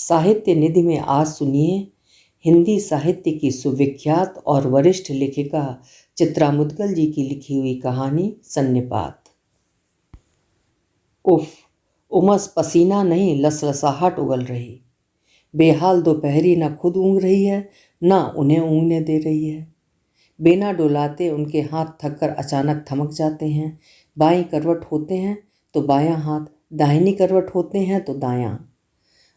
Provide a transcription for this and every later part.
साहित्य निधि में आज सुनिए हिंदी साहित्य की सुविख्यात और वरिष्ठ लेखिका चित्रा मुद्गल जी की लिखी हुई कहानी सन्निपात। उफ, उमस पसीना नहीं लसलसाहट उगल रही। बेहाल दोपहरी न खुद ऊँग रही है न उन्हें ऊँगने दे रही है। बिना डोलाते उनके हाथ थककर अचानक थमक जाते हैं। बाईं करवट होते हैं तो बायां हाथ, दाहिनी करवट होते हैं तो दायां।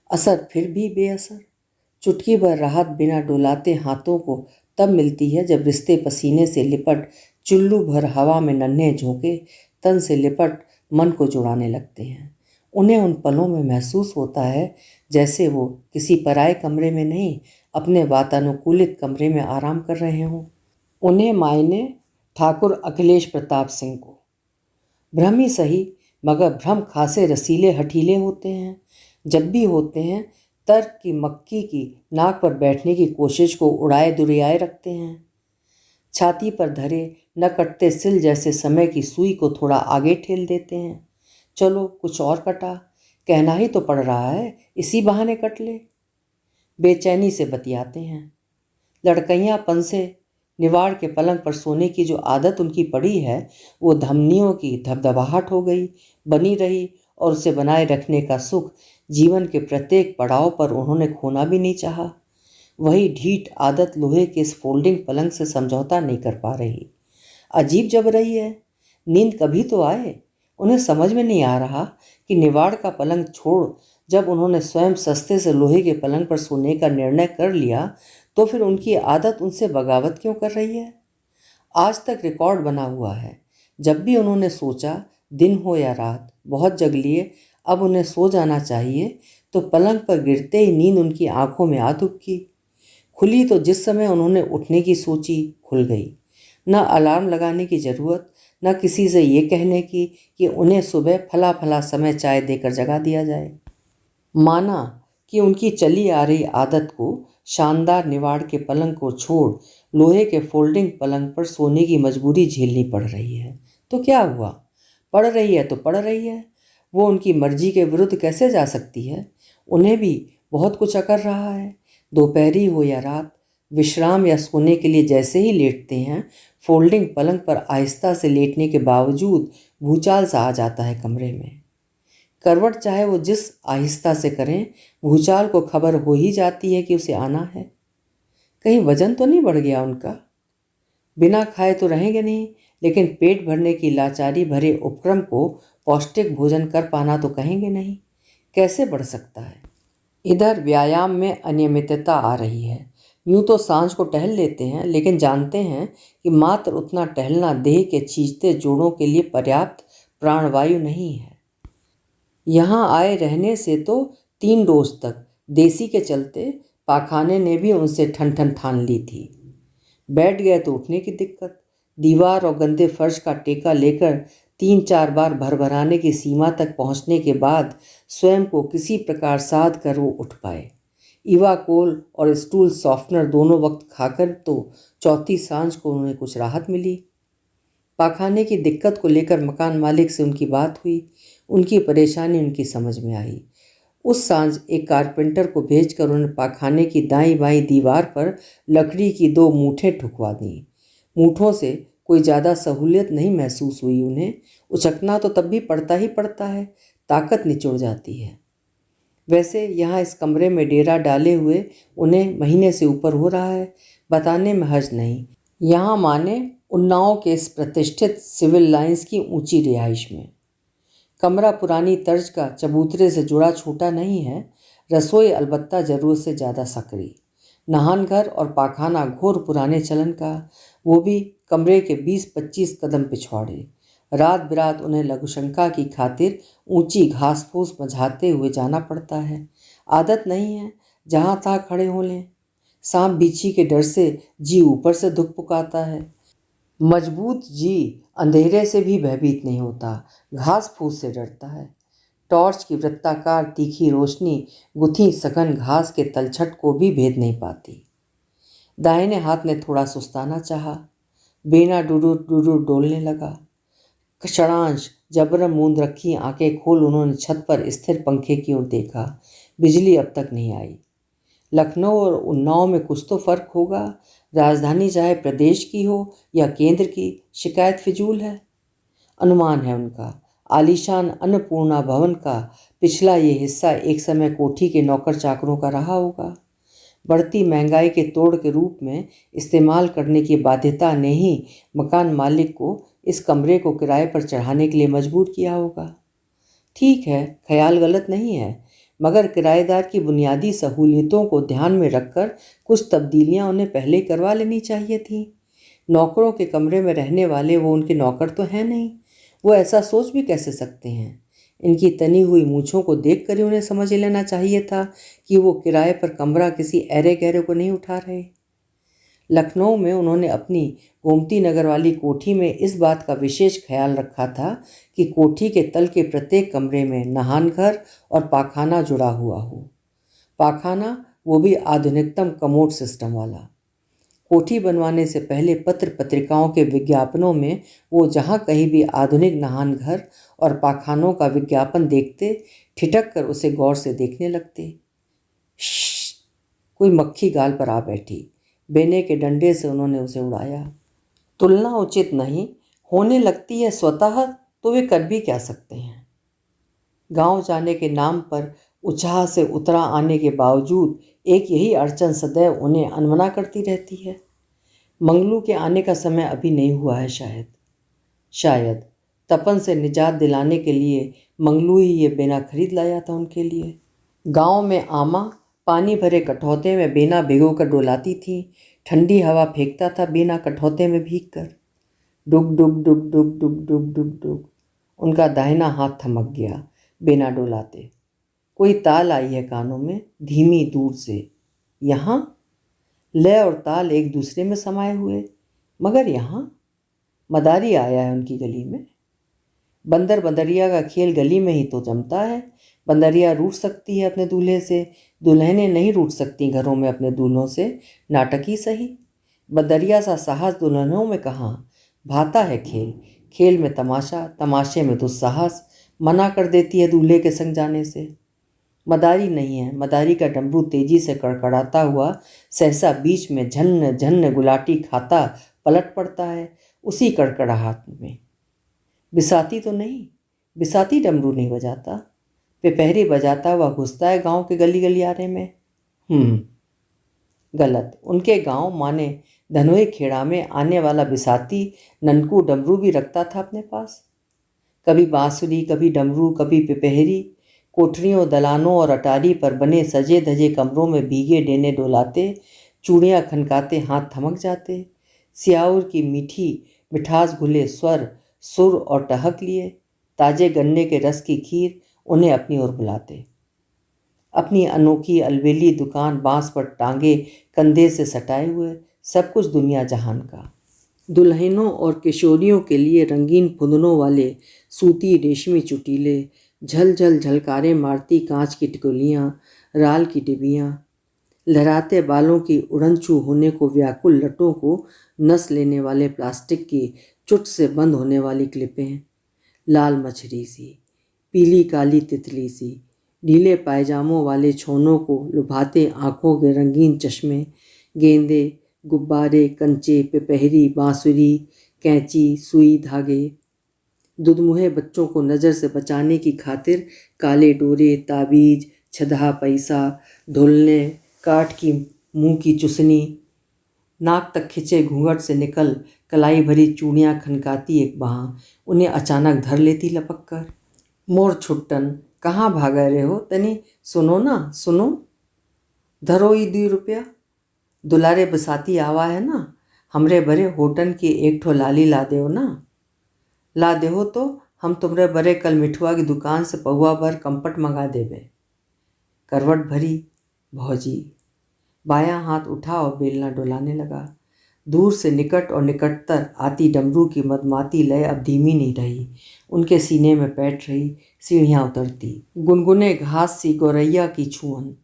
असर फिर भी बेअसर। चुटकी भर राहत बिना डोलाते हाथों को तब मिलती है जब रिश्ते पसीने से लिपट चुल्लू भर हवा में नन्हे झोंके तन से लिपट मन को जुड़ाने लगते हैं। उन्हें उन पलों में महसूस होता है जैसे वो किसी पराए कमरे में नहीं, अपने वातानुकूलित कमरे में आराम कर रहे हों। उन्हें मायने ठाकुर अखिलेश प्रताप सिंह को। भ्रम ही सही, मगर भ्रम खासे रसीले हठीले होते हैं। जब भी होते हैं तर्क की मक्की की नाक पर बैठने की कोशिश को उड़ाए दुरियाए रखते हैं। छाती पर धरे न कटते सिल जैसे समय की सुई को थोड़ा आगे ठेल देते हैं। चलो कुछ और कटा, कहना ही तो पड़ रहा है, इसी बहाने कट ले। बेचैनी से बतियाते हैं। लड़कइयापन से निवाड़ के पलंग पर सोने की जो आदत उनकी पड़ी है वो धमनियों की धबधबाहट हो गई, बनी रही, और उसे बनाए रखने का सुख जीवन के प्रत्येक पड़ाव पर उन्होंने खोना भी नहीं चाहा। वही ढीठ आदत लोहे के इस फोल्डिंग पलंग से समझौता नहीं कर पा रही। अजीब जब रही है। नींद कभी तो आए। उन्हें समझ में नहीं आ रहा कि निवाड़ का पलंग छोड़ जब उन्होंने स्वयं सस्ते से लोहे के पलंग पर सोने का निर्णय कर लिया तो फिर उनकी आदत उनसे बगावत क्यों कर रही है। आज तक रिकॉर्ड बना हुआ है, जब भी उन्होंने सोचा दिन हो या रात बहुत जग लिए, अब उन्हें सो जाना चाहिए, तो पलंग पर गिरते ही नींद उनकी आंखों में आ दुबकी। खुली तो जिस समय उन्होंने उठने की सोची खुल गई। न अलार्म लगाने की ज़रूरत, न किसी से ये कहने की कि उन्हें सुबह फला फला समय चाय देकर जगा दिया जाए। माना कि उनकी चली आ रही आदत को, शानदार निवाड़ के पलंग को छोड़ लोहे के फोल्डिंग पलंग पर सोने की मजबूरी झेलनी पड़ रही है, तो क्या हुआ? पड़ रही है तो पड़ रही है। वो उनकी मर्जी के विरुद्ध कैसे जा सकती है? उन्हें भी बहुत कुछ अकर रहा है। दोपहरी हो या रात, विश्राम या सोने के लिए जैसे ही लेटते हैं, फोल्डिंग पलंग पर आहिस्ता से लेटने के बावजूद भूचाल सा आ जाता है कमरे में। करवट चाहे वो जिस आहिस्ता से करें, भूचाल को खबर हो ही जाती है कि उसे आना है। कहीं वजन तो नहीं बढ़ गया उनका? बिना खाए तो रहेंगे नहीं, लेकिन पेट भरने की लाचारी भरे उपक्रम को पौष्टिक भोजन कर पाना तो कहेंगे नहीं। कैसे बढ़ सकता है? इधर व्यायाम में अनियमितता आ रही है। यूं तो सांझ को टहल लेते हैं, लेकिन जानते हैं कि मात्र उतना टहलना देह के खींचते जोड़ों के लिए पर्याप्त प्राणवायु नहीं है। यहाँ आए रहने से तो 3 रोज तक देसी के चलते पाखाने ने भी उनसे ठन ठन ठान ली थी। बैठ गए तो उठने की दिक्कत। दीवार और गंदे फर्श का टेका लेकर 3-4 बार भरभराने की सीमा तक पहुँचने के बाद स्वयं को किसी प्रकार साध कर वो उठ पाए। इवाकोल और स्टूल सॉफ्टनर दोनों वक्त खाकर तो चौथी सांझ को उन्हें कुछ राहत मिली। पाखाने की दिक्कत को लेकर मकान मालिक से उनकी बात हुई। उनकी परेशानी उनकी समझ में आई। उस सांझ एक कारपेंटर को भेजकर उन्होंने पाखाने की दाईं बाईं दीवार पर लकड़ी की 2 मूठें ठुकवा दी। मूठों से कोई ज़्यादा सहूलियत नहीं महसूस हुई उन्हें। उचकना तो तब भी पड़ता ही पड़ता है, ताकत निचुड़ जाती है। वैसे यहाँ इस कमरे में डेरा डाले हुए उन्हें महीने से ऊपर हो रहा है। बताने में हर्ज नहीं। यहाँ माने उन्नाव के इस प्रतिष्ठित सिविल लाइंस की ऊंची रिहाइश में। कमरा पुरानी तर्ज का चबूतरे से जुड़ा छोटा नहीं है। रसोई अलबत्ता ज़रूरत से ज़्यादा सकरी। नहान घर और पाखाना घोर पुराने चलन का, वो भी कमरे के 20-25 कदम पिछवाड़े। रात बिरात उन्हें लघुशंका की खातिर ऊंची घास फूस मझाते हुए जाना पड़ता है। आदत नहीं है जहाँ तहाँ खड़े हो लें। सांप बिच्छी के डर से जी ऊपर से धुकपुकाता है। मजबूत जी अंधेरे से भी भयभीत नहीं होता, घास फूस से डरता है। टॉर्च की वृत्ताकार तीखी रोशनी गुथी सघन घास के तलछट को भी भेद नहीं पाती। दाहिने हाथ ने थोड़ा सुस्ताना चाहा। बेना डुडुर डुडुर डोलने लगा। क्षणांश जबरन मूंद रखी आंखें खोल उन्होंने छत पर स्थिर पंखे की ओर देखा। बिजली अब तक नहीं आई। लखनऊ और उन्नाव में कुछ तो फर्क होगा। राजधानी चाहे प्रदेश की हो या केंद्र की, शिकायत फिजूल है। अनुमान है उनका, आलीशान अन्नपूर्णा भवन का पिछला ये हिस्सा एक समय कोठी के नौकर चाकरों का रहा होगा। बढ़ती महंगाई के तोड़ के रूप में इस्तेमाल करने की बाध्यता ने ही मकान मालिक को इस कमरे को किराए पर चढ़ाने के लिए मजबूर किया होगा। ठीक है, ख्याल गलत नहीं है, मगर किराएदार की बुनियादी सहूलियतों को ध्यान में रखकर कुछ तब्दीलियां उन्हें पहले करवा लेनी चाहिए थीं। नौकरों के कमरे में रहने वाले वो उनके नौकर तो हैं नहीं। वो ऐसा सोच भी कैसे सकते हैं? इनकी तनी हुई मूछों को देख कर ही उन्हें समझ लेना चाहिए था कि वो किराए पर कमरा किसी ऐरे गहरे को नहीं उठा रहे। लखनऊ में उन्होंने अपनी गोमती नगर वाली कोठी में इस बात का विशेष ख्याल रखा था कि कोठी के तल के प्रत्येक कमरे में नहान घर और पाखाना जुड़ा हुआ हो। पाखाना वो भी आधुनिकतम कमोड सिस्टम वाला। कोठी बनवाने से पहले पत्र पत्रिकाओं के विज्ञापनों में वो जहाँ कहीं भी आधुनिक नहान घर और पाखानों का विज्ञापन देखते, ठिठक कर उसे गौर से देखने लगते। श्श, कोई मक्खी गाल पर आ बैठी। बेने के डंडे से उन्होंने उसे उड़ाया। तुलना उचित नहीं, होने लगती है स्वतः तो वे कर भी क्या सकते हैं। गांव जाने के नाम पर उत्साह से उतरा आने के बावजूद एक यही अड़चन सदैव उन्हें अनमना करती रहती है। मंगलू के आने का समय अभी नहीं हुआ है। शायद तपन से निजात दिलाने के लिए मंगलू ही ये बेना खरीद लाया था उनके लिए। गांव में आमा पानी भरे कठौते में बेना भिगो कर डोलाती थी। ठंडी हवा फेंकता था बेना कठौते में भीग कर। डुग डुग डुग डुग डुग डुग डुग डुग। उनका दाहिना हाथ थमक गया बेना डोलाते। कोई ताल आई है कानों में, धीमी दूर से। यहाँ लय और ताल एक दूसरे में समाये हुए, मगर यहाँ मदारी आया है उनकी गली में। बंदर बंदरिया का खेल गली में ही तो जमता है। बंदरिया रूठ सकती है अपने दूल्हे से, दुल्हनें नहीं रूठ सकती घरों में अपने दूल्हों से, नाटक ही सही। बंदरिया सा साहस दुल्हनों में कहाँ भाता है। खेल खेल में तमाशा, तमाशे में दुस्साहस, मना कर देती है दूल्हे के संग जाने से। मदारी नहीं है। मदारी का डमरू तेजी से कड़कड़ाता हुआ सहसा बीच में झन्न झन्न गुलाटी खाता पलट पड़ता है उसी कड़कड़ाहट में। बिसाती तो नहीं, बिसाती डमरू नहीं बजाता, पेपहरी बजाता हुआ घुसता है गांव के गली गलियारे में। गलत। उनके गांव माने धनोई खेड़ा में आने वाला बिसाती ननकू डमरू भी रखता था अपने पास। कभी बांसुरी, कभी डमरू, कभी पिपहरी। कोठरियों, दलानों और अटारी पर बने सजे धजे कमरों में भीगे डेने डोलाते, चूड़ियाँ खनकाते हाथ थमक जाते। सियाउर की मीठी मिठास घुले स्वर, सुर और टहक लिए, ताजे गन्ने के रस की खीर उन्हें अपनी ओर बुलाते। अपनी अनोखी अलबेली दुकान बांस पर टांगे कंधे से सटाए हुए, सब कुछ दुनिया जहान का। दुल्हनों और किशोरियों के लिए रंगीन फुदनों वाले सूती रेशमी चुटीले, झल झल झलकारे मारती कांच की टिकुलियाँ, राल की डिबियाँ, लहराते बालों की उड़नछू होने को व्याकुल लटों को नस लेने वाले प्लास्टिक की चुट से बंद होने वाली क्लिपें, लाल मछली सी, पीली काली तितली सी, ढीले पायजामों वाले छोनों को लुभाते आँखों के रंगीन चश्मे, गेंदे, गुब्बारे, कंचे, पिपहरी, बांसुरी, कैंची, सुई, धागे। दुधमुहे बच्चों को नज़र से बचाने की खातिर काले डोरे, ताबीज, छदा पैसा, ढोलने, काठ की मुंह की चुसनी, नाक तक खिंचे घूंघट से निकल कलाई भरी चूड़ियाँ खनकाती एक बाँ उन्हें अचानक धर लेती लपक कर। मोर छुट्टन, कहाँ भागा रहे हो? तनी सुनो ना, सुनो। धरो ई 2 रुपया। दुलारे बसाती आवा है ना, हमरे भरे होटन की एक ठो लाली ला देओ ना। ला देहो तो हम तुमरे बरे कल मिठुआ की दुकान से पहुआ भर कंपट मंगा देवे। करवट भरी भौजी। बायां हाथ उठा और बेलना डुलाने लगा। दूर से निकट और निकटतर आती डमरू की मदमाती लय अब धीमी नहीं रही, उनके सीने में बैठ रही। सीढ़ियाँ उतरती, गुनगुने घास सी गौरैया की छुअन,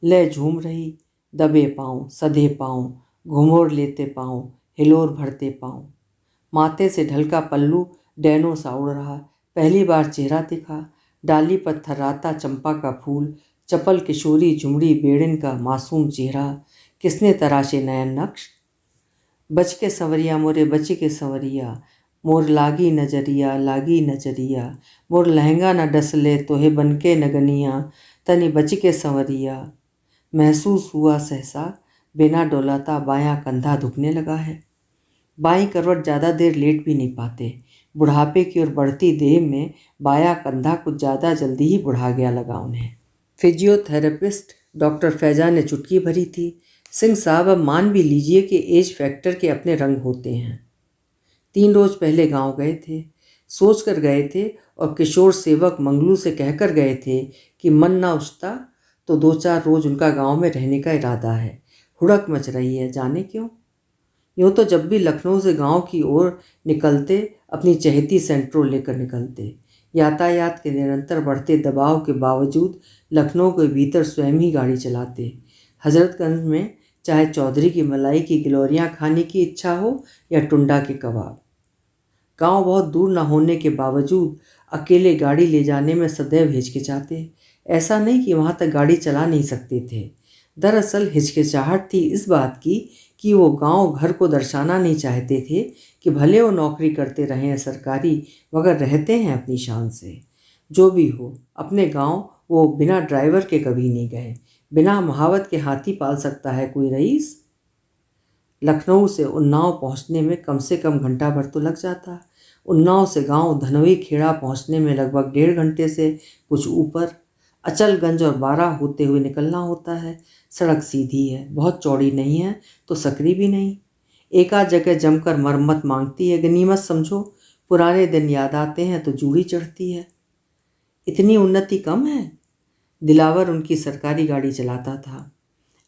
लय झूम रही। दबे पाँव, सधे पाँव, घुमोर लेते पाँव, हिलोर भरते पाँव। माथे से ढलका पल्लू डैनों सा उड़ रहा, पहली बार चेहरा दिखा, डाली पर थर्राता चंपा का फूल, चपल किशोरी झुमड़ी बेड़न का मासूम चेहरा, किसने तराशे नयन नक्श। बच के संवरिया मोरे बच के संवरिया, मोर लागी नजरिया, मोर लहंगा न डसले तोहे बनके नगनिया, तनी बच के संवरिया। महसूस हुआ सहसा बिना डोलाता बायां कंधा दुखने लगा है। बाईं करवट ज़्यादा देर लेट भी नहीं पाते। बुढ़ापे की ओर बढ़ती देह में बायां कंधा कुछ ज़्यादा जल्दी ही बुढ़ा गया लगा उन्हें। फिजियोथेरेपिस्ट डॉक्टर फैजा ने चुटकी भरी थी। सिंह साहब, अब मान भी लीजिए कि एज फैक्टर के अपने रंग होते हैं। 3 रोज पहले गांव गए थे, सोच कर गए थे और किशोर सेवक मंगलू से कहकर गए थे कि मन ना उठता तो 2-4 रोज उनका गांव में रहने का इरादा है। हुड़क मच रही है, जाने क्यों। यूँ तो जब भी लखनऊ से गांव की ओर निकलते अपनी चहेती सेंट्रो लेकर निकलते। यातायात के निरंतर बढ़ते दबाव के बावजूद लखनऊ के भीतर स्वयं ही गाड़ी चलाते। हजरतगंज में चाहे चौधरी की मलाई की गिलोरियाँ खाने की इच्छा हो या टुंडा के कबाब। गांव बहुत दूर न होने के बावजूद अकेले गाड़ी ले जाने में सदैव हिचकिचाते। ऐसा नहीं कि वहाँ तक गाड़ी चला नहीं सकते थे, दरअसल हिचकिचाहट थी इस बात की कि वो गांव घर को दर्शाना नहीं चाहते थे कि भले वो नौकरी करते रहे हैं सरकारी, मगर रहते हैं अपनी शान से। जो भी हो, अपने गांव वो बिना ड्राइवर के कभी नहीं गए। बिना महावत के हाथी पाल सकता है कोई रईस। लखनऊ से उन्नाव पहुंचने में कम से कम घंटा भर तो लग जाता। उन्नाव से गांव धनोई खेड़ा पहुंचने में लगभग 1.5 घंटे से कुछ ऊपर। अचलगंज और बारा होते हुए निकलना होता है। सड़क सीधी है, बहुत चौड़ी नहीं है तो सकरी भी नहीं। एकाध जगह जमकर मरम्मत मांगती है, गनीमत समझो। पुराने दिन याद आते हैं तो जूड़ी चढ़ती है। इतनी उन्नति कम है। दिलावर उनकी सरकारी गाड़ी चलाता था।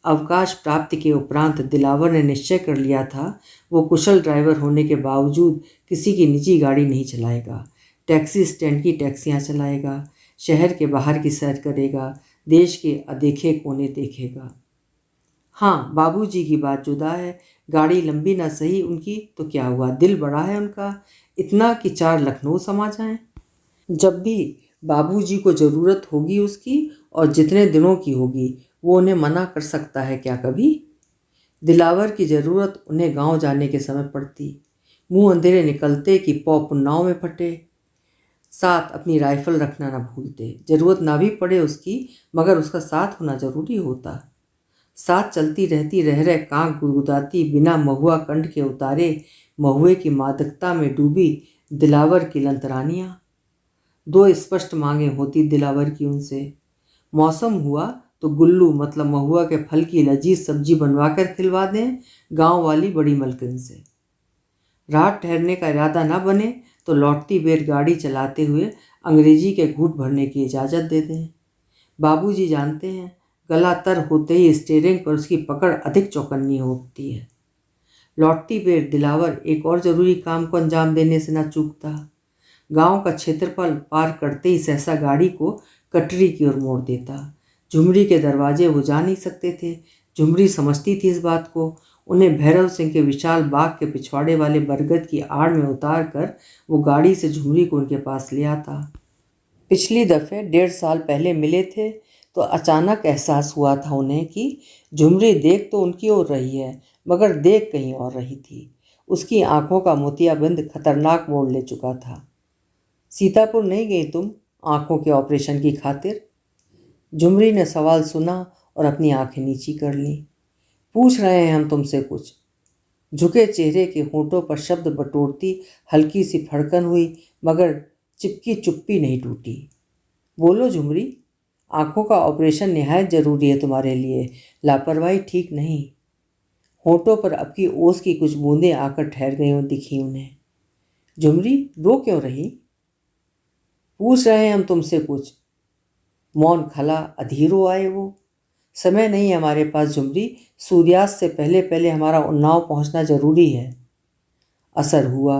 अवकाश प्राप्ति के उपरांत दिलावर ने निश्चय कर लिया था वो कुशल ड्राइवर होने के बावजूद किसी की निजी गाड़ी नहीं चलाएगा। टैक्सी स्टैंड की टैक्सियां चलाएगा, शहर के बाहर की सैर करेगा, देश के अदेखे कोने देखेगा। हाँ, बाबूजी की बात जुदा है। गाड़ी लंबी ना सही उनकी तो क्या हुआ, दिल बड़ा है उनका, इतना कि 4 लखनऊ समा जाएं। जब भी बाबूजी को ज़रूरत होगी उसकी, और जितने दिनों की होगी, वो उन्हें मना कर सकता है क्या कभी। दिलावर की ज़रूरत उन्हें गांव जाने के समय पड़ती। मुंह अंधेरे निकलते कि पौ पुन्नाव में फटे। साथ अपनी राइफल रखना ना भूलते। ज़रूरत ना भी पड़े उसकी, मगर उसका साथ होना ज़रूरी होता। साथ चलती रहती रह रह कांख गुदगुदाती बिना महुआ कंठ के उतारे महुए की मादकता में डूबी दिलावर की लंतरानियाँ। 2 स्पष्ट मांगें होती दिलावर की उनसे। मौसम हुआ तो गुल्लू मतलब महुआ के फल की लजीज सब्जी बनवाकर खिलवा दें गांव वाली बड़ी मलकिन से। रात ठहरने का इरादा न बने तो लौटती बेर गाड़ी चलाते हुए अंग्रेजी के घूंट भरने की इजाज़त दे दें। बाबूजी जानते हैं, गला तर होते ही स्टीयरिंग पर उसकी पकड़ अधिक चौकन्नी होती है। लौटती बेर दिलावर एक और ज़रूरी काम को अंजाम देने से न चूकता। गांव का क्षेत्रफल पार करते ही सहसा गाड़ी को कटरी की ओर मोड़ देता। झुमरी के दरवाजे वो जा नहीं सकते थे। झुमरी समझती थी इस बात को। उन्हें भैरव सिंह के विशाल बाग के पिछवाड़े वाले बरगद की आड़ में उतार कर वो गाड़ी से झुमरी को उनके पास ले आता। पिछली दफ़े 1.5 साल पहले मिले थे तो अचानक एहसास हुआ था उन्हें कि झुमरी देख तो उनकी ओर रही है, मगर देख कहीं और रही थी। उसकी आंखों का मोतियाबिंद खतरनाक मोड़ ले चुका था। सीतापुर नहीं गई तुम आंखों के ऑपरेशन की खातिर? झुमरी ने सवाल सुना और अपनी आंखें नीची कर लीं। पूछ रहे हैं हम तुमसे कुछ। झुके चेहरे के होंठों पर शब्द बटोरती हल्की सी फड़कन हुई, मगर चिपकी चुप्पी नहीं टूटी। बोलो झुमरी, आंखों का ऑपरेशन निहायत ज़रूरी है तुम्हारे लिए, लापरवाही ठीक नहीं। होंठों पर अब की ओस की कुछ बूंदें आकर ठहर गई और दिखी उन्हें। झुमरी रो क्यों रही? पूछ रहे हैं हम तुमसे कुछ। मौन खला, अधीर हो आए वो। समय नहीं है हमारे पास झुमरी, सूर्यास्त से पहले पहले हमारा उन्नाव पहुंचना जरूरी है। असर हुआ।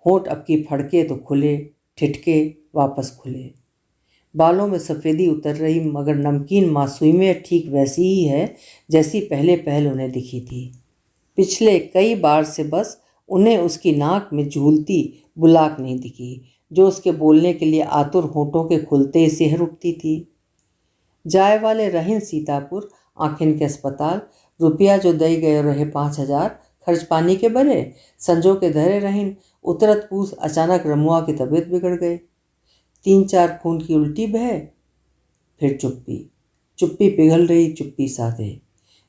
होंठ अब की फड़के तो खुले, ठिठके वापस खुले। बालों में सफ़ेदी उतर रही, मगर नमकीन मासूमियत ठीक वैसी ही है जैसी पहले पहल उन्हें दिखी थी। पिछले कई बार से बस उन्हें उसकी नाक में झूलती बुलाक नहीं दिखी। जो उसके बोलने के लिए आतुर होठों के खुलते ही सिहर उठती थी। जाए वाले रहीन सीतापुर आखिन के अस्पताल, रुपया जो दई गए रहे 5,000 खर्च पानी के बरे, संजो के धरे रहीन। उतरत पूस अचानक रमुआ की तबीयत बिगड़ गई। 3-4 खून की उल्टी बह, फिर चुप्पी। चुप्पी पिघल रही, चुप्पी साधे।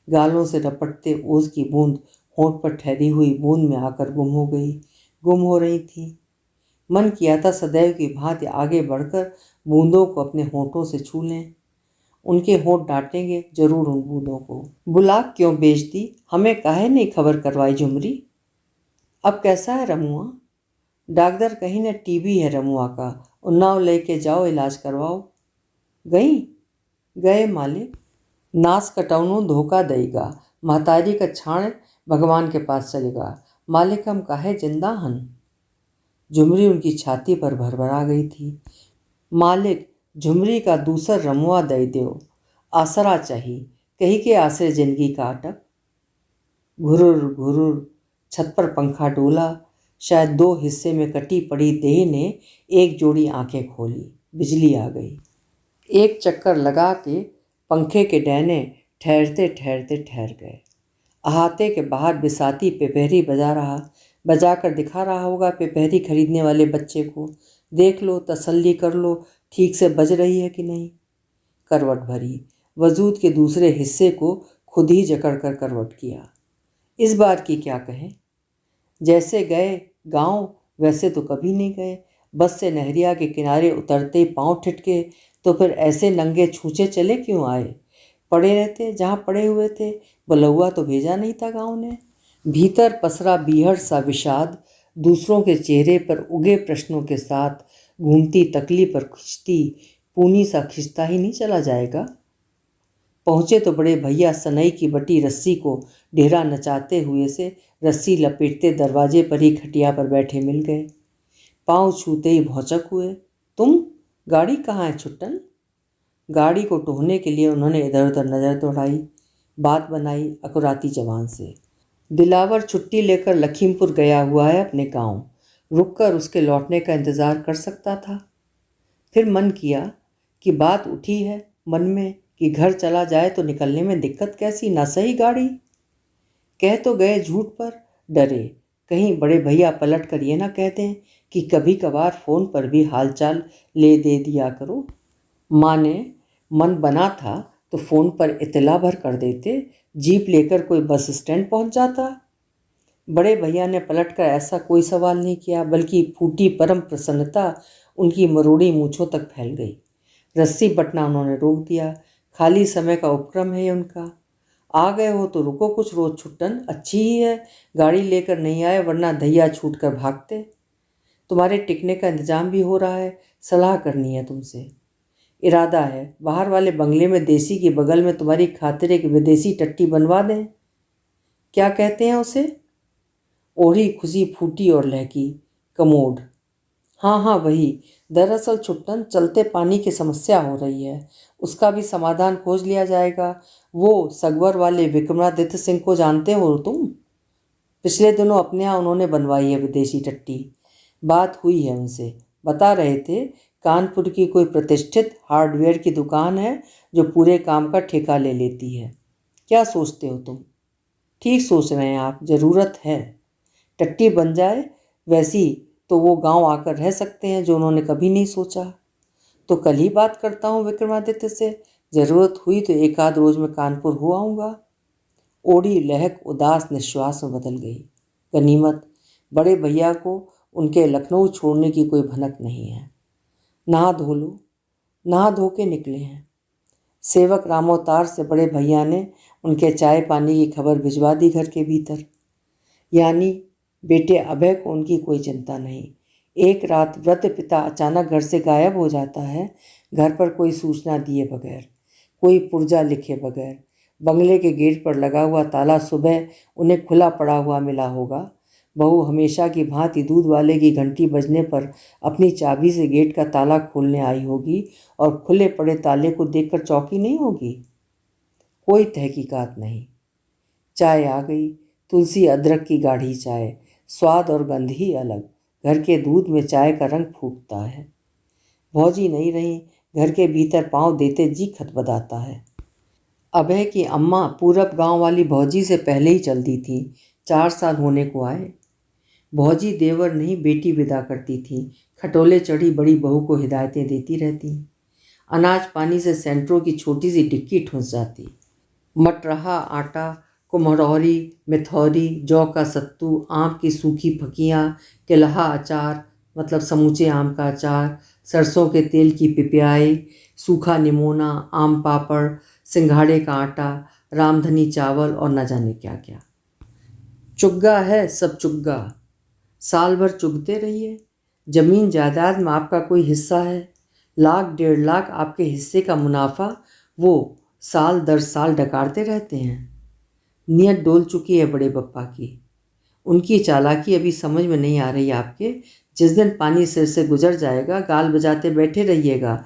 गालों से रपटते ओस की बूंद होंठ पर ठहरी हुई बूंद में आकर गुम हो गई, गुम हो रही थी। मन किया था सदैव की भांति आगे बढ़कर बूंदों को अपने होठों से छू लें। उनके होंठ डांटेंगे जरूर उन बूंदों को। बुला क्यों बेच दी, हमें काहे नहीं खबर करवाई झुमरी। अब कैसा है रमुआ? डॉक्टर कहीं न टीबी है रमुआ का, उन्नाव लेके जाओ इलाज करवाओ। गई? गए मालिक। नास कटौनो धोखा देगा, महतारी का छाण भगवान के पास चलेगा। मालिक हम काहे जिंदा हन। झुमरी उनकी छाती पर भरभरा गई थी। मालिक झुमरी का दूसर रमुआ दे दो, आसरा चाहिए, कहीं के आसरे जिंदगी का अटक। घुरुर घुरुर छत पर पंखा डोला। शायद 2 हिस्से में कटी पड़ी देह ने एक जोड़ी आंखें खोली। बिजली आ गई। एक चक्कर लगा के पंखे के डैने ठहरते ठहरते ठहर गए। अहाते के बाहर बिसाती पेपहरी बजा कर दिखा रहा होगा पेपहरी खरीदने वाले बच्चे को। देख लो, तसल्ली कर लो, ठीक से बज रही है कि नहीं। करवट भरी, वजूद के दूसरे हिस्से को खुद ही जकड़ कर करवट किया। इस बार की क्या कहें। जैसे गए गांव वैसे तो कभी नहीं गए। बस से नहरिया के किनारे उतरते ही पाँव ठिठके, तो फिर ऐसे नंगे छूचे चले क्यों आए। पड़े रहते जहाँ पड़े हुए थे, बलौआ तो भेजा नहीं था गांव ने। भीतर पसरा बीहड़ सा विषाद दूसरों के चेहरे पर उगे प्रश्नों के साथ घूमती तकली पर खिंचती पूनी सा खिंचता ही नहीं चला जाएगा। पहुँचे तो बड़े भैया सनई की बटी रस्सी को ढेरा नचाते हुए से रस्सी लपेटते दरवाजे पर ही खटिया पर बैठे मिल गए। पाँव छूते ही भौचक हुए। तुम? गाड़ी कहाँ है छुट्टन? गाड़ी को टोहने के लिए उन्होंने इधर उधर नज़र दौड़ाई। बात बनाई अकुराती जवान से। दिलावर छुट्टी लेकर लखीमपुर गया हुआ है अपने गांव, रुककर उसके लौटने का इंतज़ार कर सकता था। फिर मन किया कि बात उठी है मन में कि घर चला जाए तो निकलने में दिक्कत कैसी, ना सही गाड़ी। कह तो गए झूठ पर, डरे कहीं बड़े भैया पलट कर ये ना कह दें कि कभी कभार फ़ोन पर भी हालचाल ले दे दिया करो। माँ ने मन बना था तो फ़ोन पर इतला भर कर देते, जीप लेकर कोई बस स्टैंड पहुंच जाता। बड़े भैया ने पलटकर ऐसा कोई सवाल नहीं किया, बल्कि फूटी परम प्रसन्नता उनकी मरोड़ी मूँछों तक फैल गई। रस्सी बटना उन्होंने रोक दिया। खाली समय का उपक्रम है ये उनका। आ गए हो तो रुको कुछ रोज छुट्टन, अच्छी ही है। गाड़ी लेकर नहीं आए वरना धैया छूट कर भागते। तुम्हारे टिकने का इंतजाम भी हो रहा है, सलाह करनी है तुमसे। इरादा है बाहर वाले बंगले में देसी के बगल में तुम्हारी खातिर एक विदेशी टट्टी बनवा दें। क्या कहते हैं उसे? ओढ़ी खुशी फूटी और लहकी। कमोड। हाँ हाँ वही। दरअसल छुट्टन चलते पानी की समस्या हो रही है, उसका भी समाधान खोज लिया जाएगा। वो सगवर वाले विक्रमादित्य सिंह को जानते हो तुम? पिछले दिनों अपने यहाँ उन्होंने बनवाई है विदेशी टट्टी। बात हुई है उनसे, बता रहे थे कानपुर की कोई प्रतिष्ठित हार्डवेयर की दुकान है जो पूरे काम का ठेका ले लेती है। क्या सोचते हो तुम? ठीक सोच रहे हैं आप, ज़रूरत है। टट्टी बन जाए वैसी तो वो गांव आकर रह सकते हैं, जो उन्होंने कभी नहीं सोचा। तो कल ही बात करता हूँ विक्रमादित्य से, ज़रूरत हुई तो 1 आध रोज में कानपुर हो आऊँगा। ओढ़ी लहक उदास निश्वास में बदल गई। गनीमत बड़े भैया को उनके लखनऊ छोड़ने की कोई भनक नहीं है। नहा धो लो। नहा धो के निकले हैं। सेवक रामोतार से बड़े भैया ने उनके चाय पानी की खबर भिजवा दी घर के भीतर। यानी बेटे अभय को उनकी कोई चिंता नहीं। एक रात वृद्ध पिता अचानक घर से गायब हो जाता है, घर पर कोई सूचना दिए बगैर, कोई पुर्जा लिखे बगैर। बंगले के गेट पर लगा हुआ ताला सुबह उन्हें खुला पड़ा हुआ मिला होगा। बहू हमेशा की भांति दूध वाले की घंटी बजने पर अपनी चाबी से गेट का ताला खोलने आई होगी और खुले पड़े ताले को देखकर चौंकी नहीं होगी। कोई तहकीकात नहीं। चाय आ गई, तुलसी अदरक की गाढ़ी चाय, स्वाद और गंध ही अलग। घर के दूध में चाय का रंग फूटता है। भौजी नहीं रही, घर के भीतर पांव देते जी खटबदाता है। अभय की अम्मा पूरब गांव वाली भौजी से पहले ही चल दी थी। 4 साल होने को आए। भौजी देवर नहीं बेटी विदा करती थी। खटोले चढ़ी बड़ी बहू को हिदायतें देती रहती। अनाज पानी से सेंटरों की छोटी सी डिक्की ठुस जाती। मटरहा आटा, कुम्हरौरी, मिथौरी, जौ का सत्तू, आम की सूखी फकियाँ, किलहा अचार मतलब समूचे आम का अचार, सरसों के तेल की पिपियाई, सूखा निमोना, आम पापड़, सिंघाड़े का आटा, रामधनी चावल और न जाने क्या क्या। चुग्गा है सब चुग्गा। साल भर चुगते रहिए। जमीन जायदाद में आपका कोई हिस्सा है, 1,00,000 1,50,000 आपके हिस्से का मुनाफा वो साल दर साल डकारते रहते हैं। नियत डोल चुकी है बड़े बप्पा की। उनकी चालाकी अभी समझ में नहीं आ रही आपके। जिस दिन पानी सिर से गुजर जाएगा गाल बजाते बैठे रहिएगा।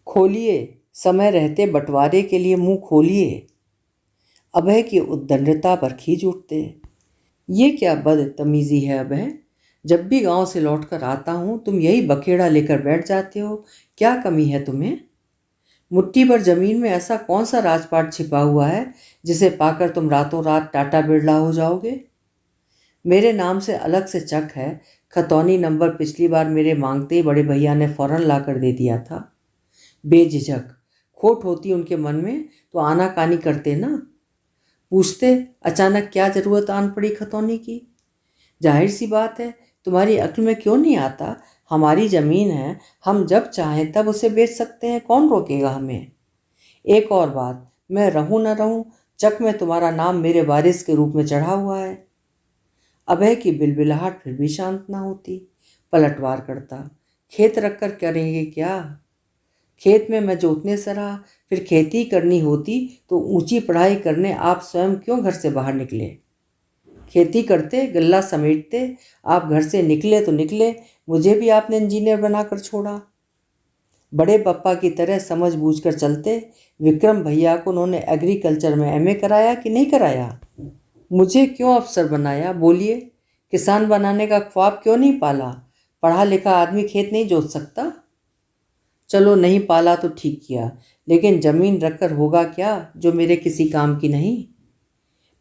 खोलिए, समय रहते बंटवारे के लिए मुंह खोलिए। अभय की उद्दंडता पर खींच उठते। ये क्या बदतमीजी है अभय? जब भी गांव से लौटकर आता हूँ तुम यही बखेड़ा लेकर बैठ जाते हो। क्या कमी है तुम्हें? मुट्ठी भर जमीन में ऐसा कौन सा राजपाट छिपा हुआ है जिसे पाकर तुम रातों रात टाटा बिरला हो जाओगे? मेरे नाम से अलग से चक है। खतौनी नंबर पिछली बार मेरे मांगते ही बड़े भैया ने फौरन ला कर दे दिया था। बेझिझक। खोट होती उनके मन में तो आनाकानी करते ना। पूछते अचानक क्या ज़रूरत आन पड़ी खतौनी की। जाहिर सी बात है, तुम्हारी अक्ल में क्यों नहीं आता? हमारी ज़मीन है, हम जब चाहें तब उसे बेच सकते हैं। कौन रोकेगा हमें? एक और बात, मैं रहूं न रहूं, चक में तुम्हारा नाम मेरे वारिस के रूप में चढ़ा हुआ है। अभय की बिलबिलाहट फिर भी शांत ना होती। पलटवार करता। खेत रखकर करेंगे क्या? खेत में मैं जोतने से रहा, फिर खेती करनी होती तो ऊंची पढ़ाई करने आप स्वयं क्यों घर से बाहर निकले? खेती करते, गल्ला समेटते, आप घर से निकले तो निकले, मुझे भी आपने इंजीनियर बनाकर छोड़ा। बड़े पप्पा की तरह समझ बूझ कर चलते। विक्रम भैया को उन्होंने एग्रीकल्चर में एमए कराया कि नहीं कराया? मुझे क्यों अफसर बनाया? बोलिए। किसान बनाने का ख्वाब क्यों नहीं पाला? पढ़ा लिखा आदमी खेत नहीं जोत सकता? चलो नहीं पाला तो ठीक किया, लेकिन जमीन रखकर होगा क्या जो मेरे किसी काम की नहीं?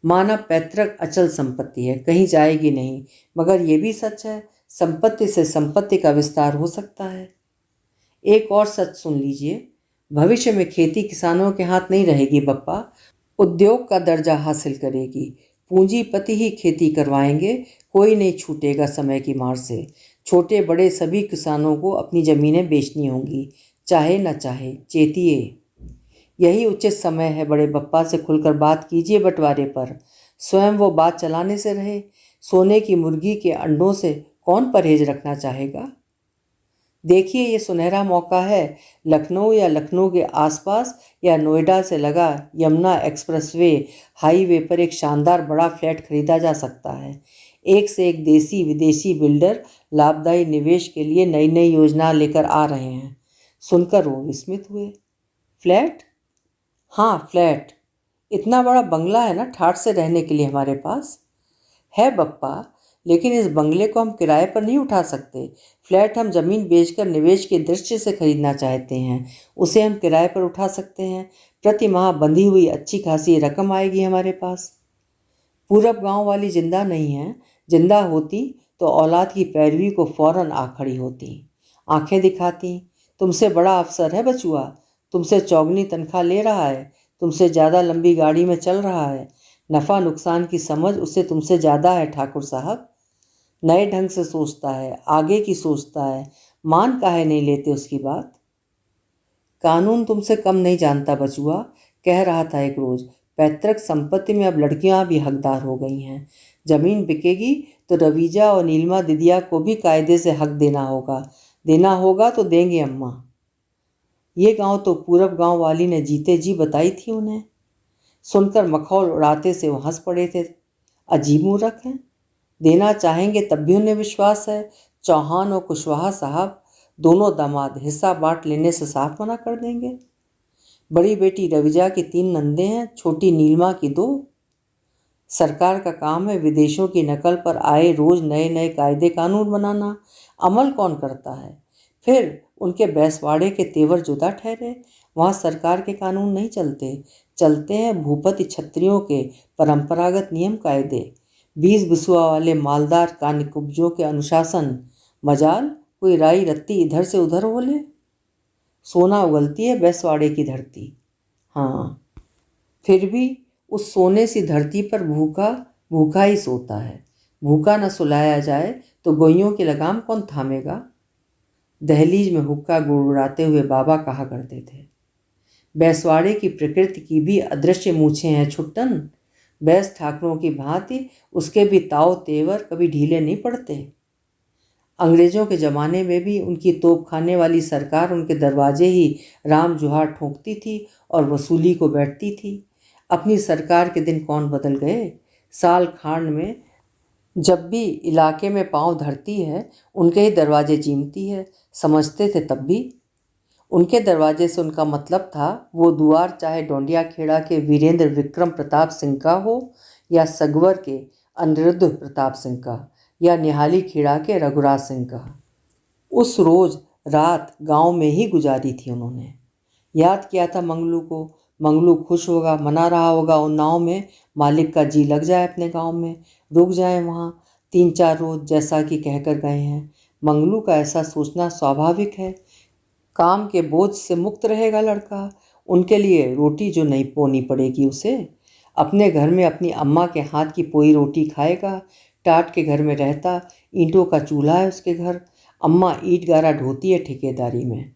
माना पैतृक अचल संपत्ति है, कहीं जाएगी नहीं, मगर यह भी सच है संपत्ति से संपत्ति का विस्तार हो सकता है। एक और सच सुन लीजिए, भविष्य में खेती किसानों के हाथ नहीं रहेगी बप्पा, उद्योग का दर्जा हासिल करेगी। पूंजीपति ही खेती करवाएंगे, कोई नहीं छूटेगा समय की मार से। छोटे बड़े सभी किसानों को अपनी ज़मीनें बेचनी होंगी, चाहे न चाहे। चेतिए, यही उचित समय है। बड़े बप्पा से खुलकर बात कीजिए बंटवारे पर। स्वयं वो बात चलाने से रहे। सोने की मुर्गी के अंडों से कौन परहेज रखना चाहेगा? देखिए, ये सुनहरा मौका है। लखनऊ या लखनऊ के आसपास या नोएडा से लगा यमुना एक्सप्रेसवे हाईवे पर एक शानदार बड़ा फ्लैट खरीदा जा सकता है। एक से एक देसी विदेशी बिल्डर लाभदायी निवेश के लिए नई नई योजना लेकर आ रहे हैं। सुनकर वो विस्मित हुए। फ्लैट? हाँ, फ्लैट। इतना बड़ा बंगला है ना ठाठ से रहने के लिए हमारे पास। है बप्पा, लेकिन इस बंगले को हम किराए पर नहीं उठा सकते। फ्लैट हम ज़मीन बेचकर निवेश की दृष्टि से खरीदना चाहते हैं, उसे हम किराए पर उठा सकते हैं। प्रति माह बंधी हुई अच्छी खासी रकम आएगी हमारे पास। पूरब गांव वाली जिंदा नहीं है। जिंदा होती तो औलाद की पैरवी को फौरन आ खड़ी होती, आंखें दिखाती। तुमसे बड़ा अफसर है बचुआ, तुमसे चौगनी तनख्वाह ले रहा है, तुमसे ज़्यादा लंबी गाड़ी में चल रहा है। नफ़ा नुकसान की समझ उससे तुमसे ज़्यादा है ठाकुर साहब। नए ढंग से सोचता है, आगे की सोचता है। मान काहे नहीं लेते उसकी बात? कानून तुमसे कम नहीं जानता बचुआ। कह रहा था एक रोज़, पैतृक संपत्ति में अब लड़कियां भी हकदार हो गई हैं। जमीन बिकेगी तो रवीजा और नीलमा दिदिया को भी कायदे से हक देना होगा तो देंगे अम्मा। ये गांव तो पूरब गांव वाली ने जीते जी बताई थी उन्हें। सुनकर मखौल उड़ाते से वो हंस पड़े थे। अजीब मूर्ख हैं, देना चाहेंगे तब भी उन्हें विश्वास है चौहान और कुशवाहा साहब दोनों दामाद हिस्सा बांट लेने से साफ मना कर देंगे। बड़ी बेटी रविजा की 3 नंदे हैं, छोटी नीलमा की 2। सरकार का काम है विदेशों की नकल पर आए रोज नए नए कायदे कानून बनाना। अमल कौन करता है? फिर उनके बैसवाड़े के तेवर जुदा ठहरे। वहाँ सरकार के कानून नहीं चलते, चलते हैं भूपति छत्रियों के परंपरागत नियम कायदे, 20 बिसुआ वाले मालदार कानिकुब्जों के अनुशासन। मजाल कोई राई रत्ती इधर से उधर बोले, सोना उगलती है बैसवाड़े की धरती। हाँ, फिर भी उस सोने सी धरती पर भूखा भूखा ही सोता है। भूखा न सुलाया जाए तो गोइयों की लगाम कौन थामेगा? दहलीज में हुक्का गुड़गुड़ाते हुए बाबा कहा करते थे, बैसवाड़े की प्रकृति की भी अदृश्य मूछें हैं छुट्टन। बैस ठाकरों की भांति उसके भी ताव तेवर कभी ढीले नहीं पड़ते। अंग्रेजों के ज़माने में भी उनकी तोपखाने वाली सरकार उनके दरवाजे ही राम जुहार ठोंकती थी और वसूली को बैठती थी। अपनी सरकार के दिन कौन बदल गए? साल खांड में जब भी इलाके में पांव धरती है उनके ही दरवाजे चीमती है। समझते थे तब भी। उनके दरवाजे से उनका मतलब था वो द्वार चाहे डोंडिया खेड़ा के वीरेंद्र विक्रम प्रताप सिंह का हो या सगवर के अनिरुद्ध प्रताप सिंह का या निहाली खेड़ा के रघुराज सिंह का। उस रोज रात गांव में ही गुजारी थी उन्होंने। याद किया था मंगलू को। मंगलू खुश होगा, मना रहा होगा उन्नाव में, मालिक का जी लग जाए अपने गांव में, रुक जाए वहाँ 3-4 रोज जैसा कि कहकर गए हैं। मंगलू का ऐसा सोचना स्वाभाविक है। काम के बोझ से मुक्त रहेगा लड़का। उनके लिए रोटी जो नहीं पोनी पड़ेगी उसे। अपने घर में अपनी अम्मा के हाथ की पोई रोटी खाएगा। टाट के घर में रहता, ईंटों का चूल्हा है उसके घर। अम्मा ईंट गारा ढोती है ठेकेदारी में।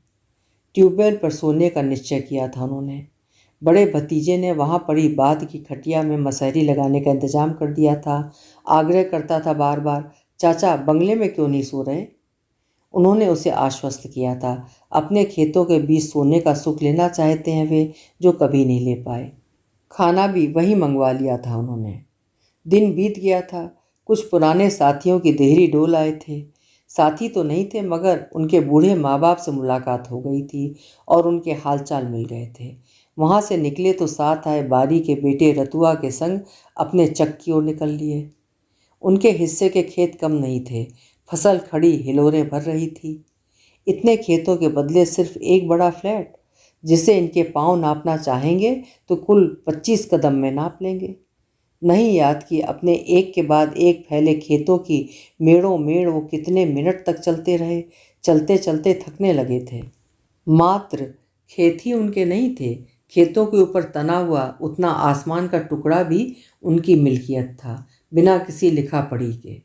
ट्यूबवेल पर सोने का निश्चय किया था उन्होंने। बड़े भतीजे ने वहाँ पड़ी बाध की खटिया में मसहरी लगाने का इंतजाम कर दिया था। आग्रह करता था बार बार, चाचा बंगले में क्यों नहीं सो रहे? उन्होंने उसे आश्वस्त किया था, अपने खेतों के बीच सोने का सुख लेना चाहते हैं वे, जो कभी नहीं ले पाए। खाना भी वही मंगवा लिया था उन्होंने। दिन बीत गया था। कुछ पुराने साथियों की देहरी डोल आए थे। साथी तो नहीं थे मगर उनके बूढ़े माँ बाप से मुलाकात हो गई थी और उनके हालचाल मिल गए थे। वहाँ से निकले तो साथ आए बारी के बेटे रतुआ के संग अपने चक की ओर निकल लिए। उनके हिस्से के खेत कम नहीं थे। फसल खड़ी हिलोरें भर रही थी। इतने खेतों के बदले सिर्फ एक बड़ा फ्लैट, जिसे इनके पांव नापना चाहेंगे तो कुल 25 कदम में नाप लेंगे। नहीं याद कि अपने एक के बाद एक फैले खेतों की मेड़ों मेड़ वो कितने मिनट तक चलते रहे। चलते चलते थकने लगे थे। मात्र खेत ही उनके नहीं थे, खेतों के ऊपर तना हुआ उतना आसमान का टुकड़ा भी उनकी मिल्कियत था, बिना किसी लिखा पढ़ी के।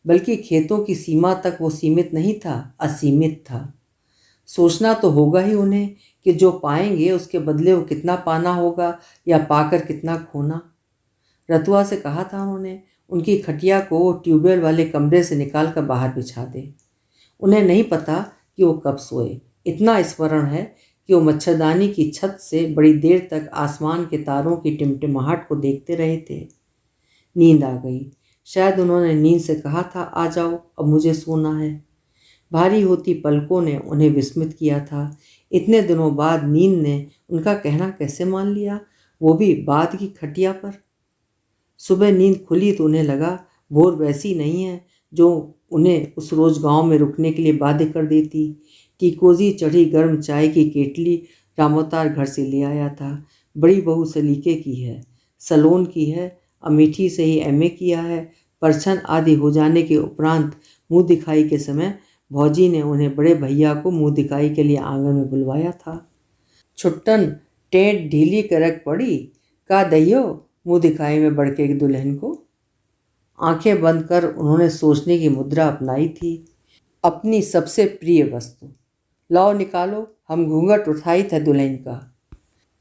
बल्कि खेतों की सीमा तक वो सीमित नहीं था, असीमित था। सोचना तो होगा ही उन्हें कि जो पाएंगे उसके बदले वो कितना पाना होगा या पाकर कितना खोना। रतुआ से कहा था उन्होंने, उनकी खटिया को ट्यूबवेल वाले कमरे से निकाल कर बाहर बिछा दे। उन्हें नहीं पता कि वो कब सोए। इतना स्मरण है कि वो मच्छरदानी की छत से बड़ी देर तक आसमान के तारों की टिमटिमाहट को देखते रहे थे। नींद आ गई। शायद उन्होंने नींद से कहा था, आ जाओ अब मुझे सोना है। भारी होती पलकों ने उन्हें विस्मित किया था। इतने दिनों बाद नींद ने उनका कहना कैसे मान लिया, वो भी बाद की खटिया पर। सुबह नींद खुली तो उन्हें लगा भोर वैसी नहीं है जो उन्हें उस रोज गांव में रुकने के लिए बाध्य कर देती। टीकोजी चढ़ी गर्म चाय की केटली रामोतार घर से ले आया था। बड़ी बहू सलीके की है, सलोन की है, अमेठी से ही एमए किया है। परछन आदि हो जाने के उपरांत मुंह दिखाई के समय भौजी ने उन्हें बड़े भैया को मुंह दिखाई के लिए आंगन में बुलवाया था। छुट्टन टेंट ढीली करक पड़ी, का दहियो मुंह दिखाई में बड़के की दुल्हन को। आंखें बंद कर उन्होंने सोचने की मुद्रा अपनाई थी। अपनी सबसे प्रिय वस्तु लाओ निकालो। हम घूंघट उठाई था दुल्हन का।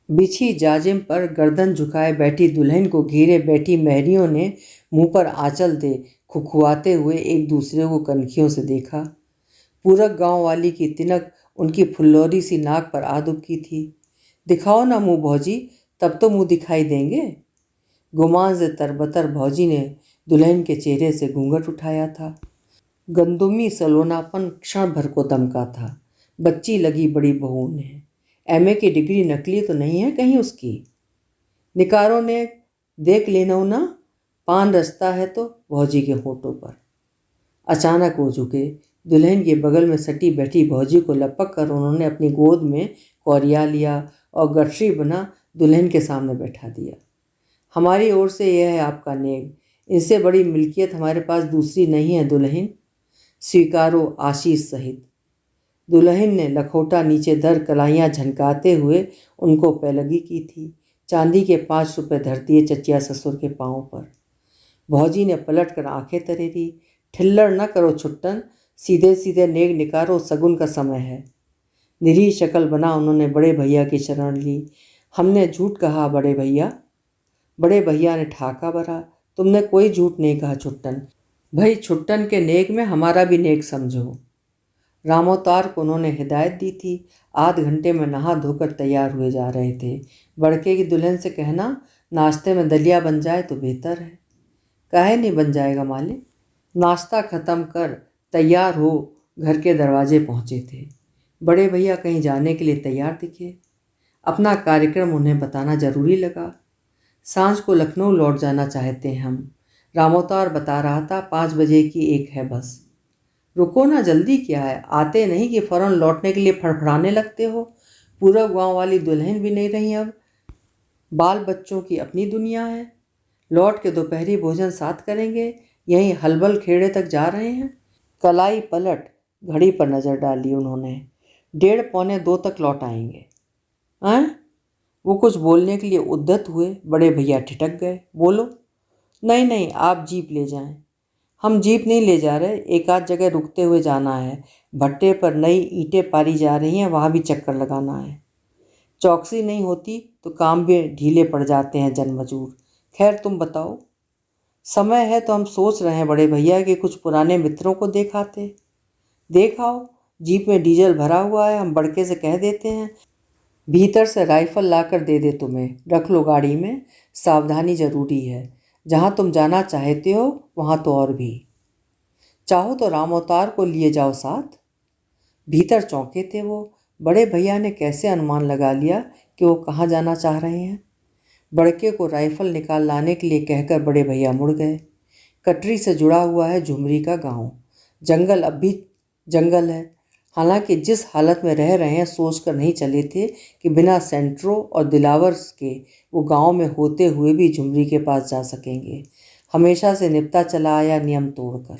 बिछी जाजिम पर गर्दन झुकाए बैठी दुल्हन को घेरे बैठी मेहरियों ने मुंह पर आंचल दे खुखुआते हुए एक दूसरे को कनखियों से देखा। पूरक गांव वाली की तिनक उनकी फुल्लौरी सी नाक पर आ दुबकी थी। दिखाओ ना मुंह भौजी, तब तो मुंह दिखाई देंगे। गुमान से तरबतर भौजी ने दुल्हन के चेहरे से घूंघट उठाया था। गंदुमी सलोनापन क्षण भर को दमका था। बच्ची लगी बड़ी बहू ने। एमए की डिग्री नकली तो नहीं है कहीं उसकी? निकारों ने देख लेना ना, पान रचता है तो भौजी के होठों पर। अचानक वो झुके। दुल्हन के बगल में सटी बैठी भौजी को लपक कर उन्होंने अपनी गोद में कौरिया लिया और गठरी बना दुल्हन के सामने बैठा दिया। हमारी ओर से यह है आपका नेग। इससे बड़ी मिल्कियत हमारे पास दूसरी नहीं है दुल्हन, स्वीकारो आशीष सहित। दुल्हन ने लखोटा नीचे धर कलाइयाँ झनकाते हुए उनको पैलगी की थी। चांदी के 5 रुपए धर दिए चचिया ससुर के पाँव पर। भौजी ने पलट कर आंखें तरेरी। ठिल्लड़ न करो छुट्टन, सीधे सीधे नेग निकारो, सगुन का समय है। निरी शक्ल बना उन्होंने बड़े भैया की शरण ली। हमने झूठ कहा बड़े भैया। बड़े भैया ने ठाका भरा। तुमने कोई झूठ नहीं कहा छुट्टन। भाई छुट्टन के नेक में हमारा भी नेक समझो। रामोतार को उन्होंने हिदायत दी थी। आध घंटे में नहा धोकर तैयार हुए जा रहे थे। बड़के की दुल्हन से कहना नाश्ते में दलिया बन जाए तो बेहतर है। काहे नहीं बन जाएगा मालिक। नाश्ता ख़त्म कर तैयार हो घर के दरवाजे पहुँचे थे। बड़े भैया कहीं जाने के लिए तैयार दिखे। अपना कार्यक्रम उन्हें बताना जरूरी लगा। सांझ को लखनऊ लौट जाना चाहते हैं हम। रामोतार बता रहा था 5 बजे की एक है बस। रुको ना, जल्दी क्या है, आते नहीं कि फ़ौरन लौटने के लिए फड़फड़ाने लगते हो। पूरब गांव वाली दुल्हन भी नहीं रही अब। बाल बच्चों की अपनी दुनिया है। लौट के दोपहरी भोजन साथ करेंगे। यहीं हलबल खेड़े तक जा रहे हैं। कलाई पलट घड़ी पर नज़र डाली उन्होंने। 1:45-2 तक लौट आएंगे। हैं? वो कुछ बोलने के लिए उद्यत हुए। बड़े भैया ठिठक गए। बोलो। नहीं नहीं, आप जीप ले जाएं। हम जीप नहीं ले जा रहे, एक आध जगह रुकते हुए जाना है। भट्टे पर नई ईंटें पारी जा रही हैं, वहाँ भी चक्कर लगाना है। चौकसी नहीं होती तो काम भी ढीले पड़ जाते हैं जनमजूर। खैर तुम बताओ। समय है तो हम सोच रहे हैं बड़े भैया कि कुछ पुराने मित्रों को देखाते। देखाओ, जीप में डीजल भरा हुआ है। हम बड़के से कह देते हैं भीतर से राइफल लाकर दे दे तुम्हें। रख लो गाड़ी में। सावधानी जरूरी है। जहाँ तुम जाना चाहते हो वहाँ तो और भी। चाहो तो राम अवतार को लिए जाओ साथ। भीतर चौंके थे वो। बड़े भैया ने कैसे अनुमान लगा लिया कि वो कहाँ जाना चाह रहे हैं। बड़के को राइफल निकाल लाने के लिए कहकर बड़े भैया मुड़ गए। कटरी से जुड़ा हुआ है झुमरी का गांव। जंगल अब भी जंगल है। हालांकि जिस हालत में रह रहे हैं सोच कर नहीं चले थे कि बिना सेंट्रो और दिलावर के वो गांव में होते हुए भी झुमरी के पास जा सकेंगे। हमेशा से निपटा चला आया नियम तोड़कर।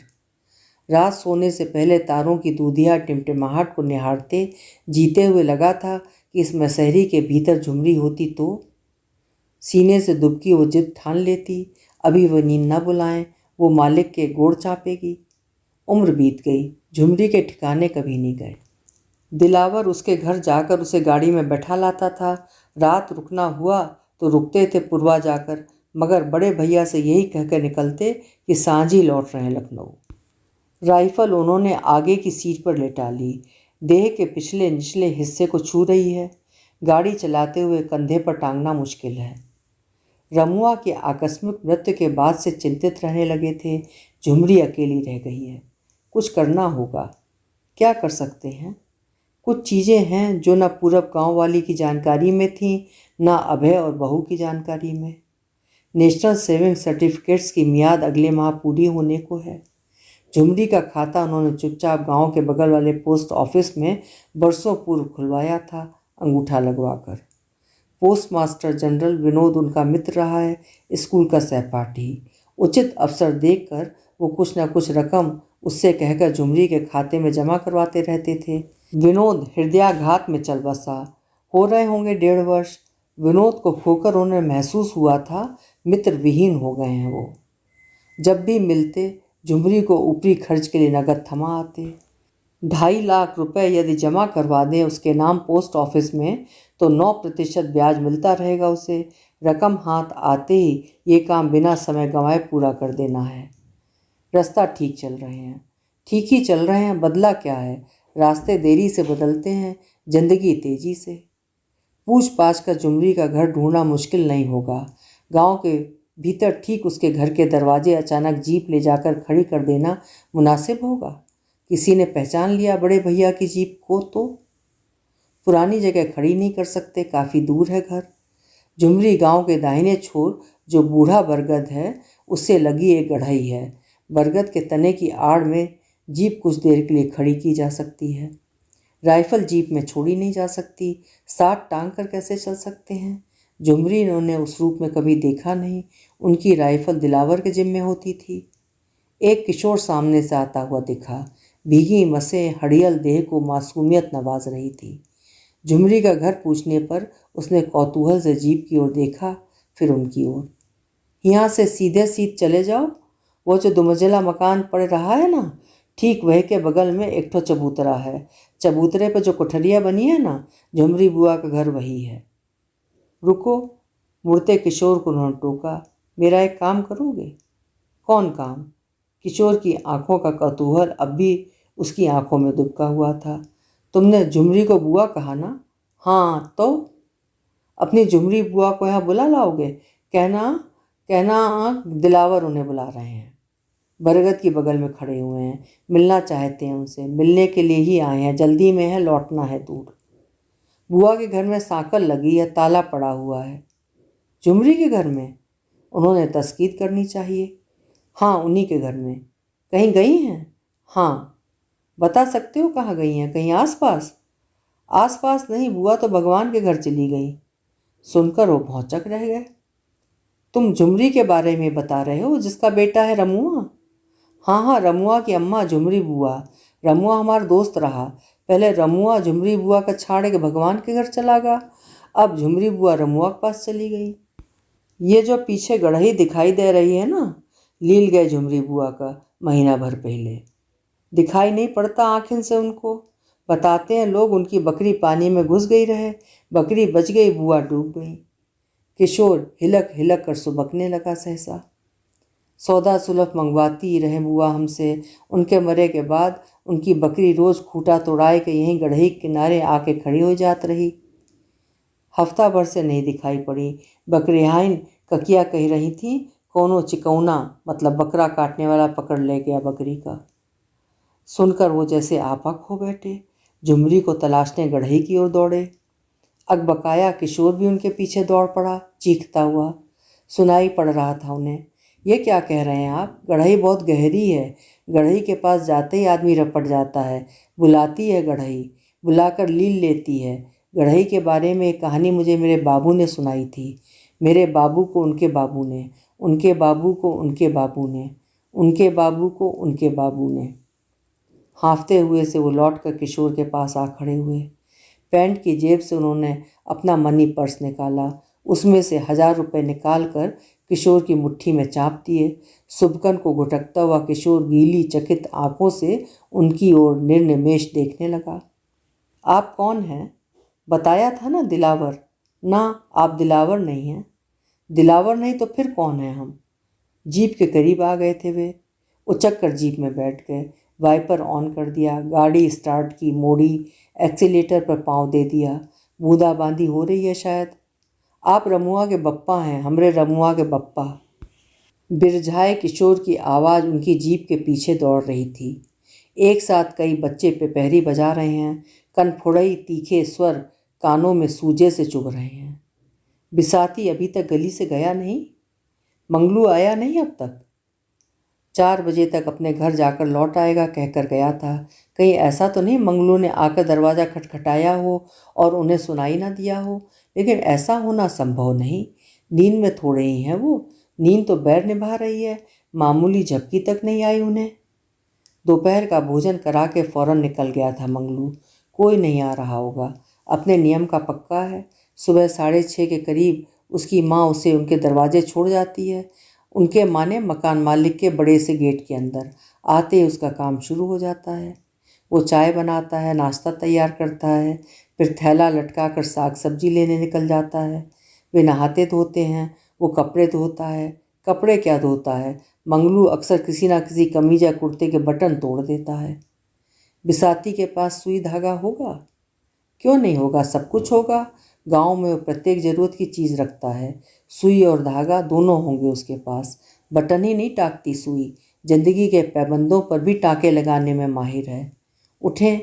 रात सोने से पहले तारों की दूधिया टिमटिमाहट को निहारते जीते हुए लगा था कि इस मसहरी के भीतर झुमरी होती तो। सीने से दुबकी वो जिद ठान लेती, अभी वो नींद न बुलाएं, वो मालिक के गोड़ चापेगी। उम्र बीत गई, झुमरी के ठिकाने कभी नहीं गए। दिलावर उसके घर जाकर उसे गाड़ी में बैठा लाता था। रात रुकना हुआ तो रुकते थे पुरवा जाकर, मगर बड़े भैया से यही कहकर निकलते कि सांझ ही लौट रहे हैं लखनऊ। राइफल उन्होंने आगे की सीट पर लेटा ली। देह के पिछले निचले हिस्से को छू रही है। गाड़ी चलाते हुए कंधे पर टांगना मुश्किल है। रमुआ के आकस्मिक मृत्यु के बाद से चिंतित रहने लगे थे। झुमरी अकेली रह गई है। कुछ करना होगा। क्या कर सकते हैं? कुछ चीज़ें हैं जो न पूरब गांव वाली की जानकारी में थीं, न अभय और बहू की जानकारी में। नेशनल सेविंग सर्टिफिकेट्स की मियाद अगले माह पूरी होने को है। झुमरी का खाता उन्होंने चुपचाप गांव के बगल वाले पोस्ट ऑफिस में बरसों पूर्व खुलवाया था, अंगूठा लगवाकर। पोस्ट मास्टर जनरल विनोद उनका मित्र रहा है, स्कूल का सहपाठी। उचित अवसर देखकर वो कुछ न कुछ रकम उससे कहकर झुमरी के खाते में जमा करवाते रहते थे। विनोद हृदयाघात में चल बसा। हो रहे होंगे 1.5 वर्ष। विनोद को खोकर उन्हें महसूस हुआ था मित्र विहीन हो गए हैं वो। जब भी मिलते झुमरी को ऊपरी खर्च के लिए नगद थमा आते। 2.5 लाख रुपए यदि जमा करवा दें उसके नाम पोस्ट ऑफिस में तो 9% ब्याज मिलता रहेगा उसे। रकम हाथ आते ही ये काम बिना समय गंवाए पूरा कर देना है। रास्ता ठीक चल रहे हैं। ठीक ही चल रहे हैं, बदला क्या है? रास्ते देरी से बदलते हैं, जिंदगी तेजी से। पूछ पाछ कर झुमरी का घर ढूंढना मुश्किल नहीं होगा। गांव के भीतर ठीक उसके घर के दरवाजे अचानक जीप ले जाकर खड़ी कर देना मुनासिब होगा। किसी ने पहचान लिया बड़े भैया की जीप को तो पुरानी जगह खड़ी नहीं कर सकते, काफ़ी दूर है घर। झुमरी गांव के दाहिने छोर जो बूढ़ा बरगद है उससे लगी एक गढ़ई है। बरगद के तने की आड़ में जीप कुछ देर के लिए खड़ी की जा सकती है। राइफल जीप में छोड़ी नहीं जा सकती। साथ टांग कर कैसे चल सकते हैं? झुमरी ने उस रूप में कभी देखा नहीं। उनकी राइफल दिलावर के जिम में होती थी। एक किशोर सामने से आता हुआ दिखा। भीगी मसें हड़ियल देह को मासूमियत नवाज रही थी। झुमरी का घर पूछने पर उसने कौतूहल से जीप की ओर देखा, फिर उनकी ओर। यहाँ से सीधे सीध चले जाओ। वो जो दुमंजिला मकान पड़ रहा है ना, ठीक वह के बगल में एक ठो चबूतरा है। चबूतरे पर जो कोठरिया बनी है ना, झुमरी बुआ का घर वही है। रुको, मुड़ते किशोर को उन्होंने टोका। मेरा एक काम करोगे? कौन काम? किशोर की आंखों का कौतूहल अब भी उसकी आंखों में दुबका हुआ था। तुमने झुमरी को बुआ कहा ना? हाँ तो? अपनी झुमरी बुआ को यहाँ बुला लाओगे? कहना कहना दिलावर उन्हें बुला रहे हैं। बरगद की बगल में खड़े हुए हैं, मिलना चाहते हैं उनसे। मिलने के लिए ही आए हैं, जल्दी में है, लौटना है दूर। बुआ के घर में सांकल लगी है, ताला पड़ा हुआ है। झुमरी के घर में? उन्होंने तस्कीद करनी चाहिए। हाँ, उन्हीं के घर में। कहीं गई हैं? हाँ। बता सकते हो कहाँ गई हैं? कहीं आसपास? आसपास नहीं, बुआ तो भगवान के घर चली गई। सुनकर वो भौंचक रह गए। तुम झुमरी के बारे में बता रहे हो, जिसका बेटा है रमुआ? हाँ हाँ, रमुआ की अम्मा झुमरी बुआ। रमुआ हमारा दोस्त रहा। पहले रमुआ झुमरी बुआ का छाड़ के भगवान के घर चला गया। अब झुमरी बुआ रमुआ के पास चली गई। ये जो पीछे गढ़ई दिखाई दे रही है ना, लील गए झुमरी बुआ का महीना भर पहले। दिखाई नहीं पड़ता आँखिन से उनको। बताते हैं लोग उनकी बकरी पानी में घुस गई रहे, बकरी बच गई, बुआ डूब गई। किशोर हिलक हिलक कर सुबकने लगा सहसा। सौदा सुलभ मंगवाती रहे बुआ हमसे। उनके मरे के बाद उनकी बकरी रोज़ खूंटा तोड़ाए के यहीं गढ़ई किनारे आके खड़ी हो जात रही। हफ्ता भर से नहीं दिखाई पड़ी। बकरियाइन ककिया कह रही थी, कोनो चिकौना मतलब बकरा काटने वाला पकड़ ले गया बकरी का। सुनकर वो जैसे आपा खो बैठे। झुमरी को तलाशने गढ़ई की ओर दौड़े। अकबकाया किशोर भी उनके पीछे दौड़ पड़ा, चीखता हुआ। सुनाई पड़ रहा था उन्हें। ये क्या कह रहे हैं आप? गढ़ई बहुत गहरी है। गढ़ई के पास जाते ही आदमी रपट जाता है। बुलाती है गढ़ई, बुलाकर लील लेती है। गढ़ई के बारे में एक कहानी मुझे मेरे बाबू ने सुनाई थी। मेरे बाबू को उनके बाबू ने, उनके बाबू को उनके बाबू ने, उनके बाबू को उनके बाबू ने। हाँफते हुए से वो लौट कर किशोर के पास आ खड़े हुए। पैंट की जेब से उन्होंने अपना मनी पर्स निकाला। उसमें से 1000 रुपये निकाल कर किशोर की मुट्ठी में चाँप दिए। सुबकन को घुटकता हुआ किशोर गीली चकित आंखों से उनकी ओर निर्निमेष देखने लगा। आप कौन हैं? बताया था ना, दिलावर। ना, आप दिलावर नहीं हैं। दिलावर नहीं तो फिर कौन है हम? जीप के करीब आ गए थे वे। उचक कर जीप में बैठ गए। वाइपर ऑन कर दिया, गाड़ी स्टार्ट की, मोड़ी, एक्सीलेटर पर पाँव दे दिया। बूंदाबांदी हो रही है शायद। आप रमुआ के बप्पा हैं, हमरे रमुआ के बप्पा। बिरझाए किशोर की आवाज़ उनकी जीप के पीछे दौड़ रही थी। एक साथ कई बच्चे पेपहरी बजा रहे हैं। कनफुड़ई तीखे स्वर कानों में सूजे से चुभ रहे हैं। बिसाती अभी तक गली से गया नहीं? मंगलू आया नहीं अब तक? 4 बजे तक अपने घर जाकर लौट आएगा कहकर गया था। कहीं ऐसा तो नहीं मंगलू ने आकर दरवाज़ा खटखटाया हो और उन्हें सुनाई ना दिया हो? लेकिन ऐसा होना संभव नहीं। नींद में थोड़े ही हैं वो। नींद तो बैर निभा रही है। मामूली झपकी तक नहीं आई उन्हें। दोपहर का भोजन करा के फ़ौरन निकल गया था मंगलू। कोई नहीं आ रहा होगा। अपने नियम का पक्का है। सुबह 6:30 के करीब उसकी माँ उसे उनके दरवाजे छोड़ जाती है। उनके माने मकान मालिक के बड़े से गेट के अंदर। आते ही उसका काम शुरू हो जाता है। वो चाय बनाता है, नाश्ता तैयार करता है, फिर थैला लटका कर साग सब्जी लेने निकल जाता है। वे नहाते धोते हैं, वो कपड़े धोता है। कपड़े क्या धोता है, मंगलू अक्सर किसी ना किसी कमीज या कुर्ते के बटन तोड़ देता है। बिसाती के पास सुई धागा होगा? क्यों नहीं होगा, सब कुछ होगा। गांव में वो प्रत्येक ज़रूरत की चीज़ रखता है। सुई और धागा दोनों होंगे उसके पास। बटन ही नहीं टाकती सुई, जिंदगी के पैबंदों पर भी टाँके लगाने में माहिर है। उठें,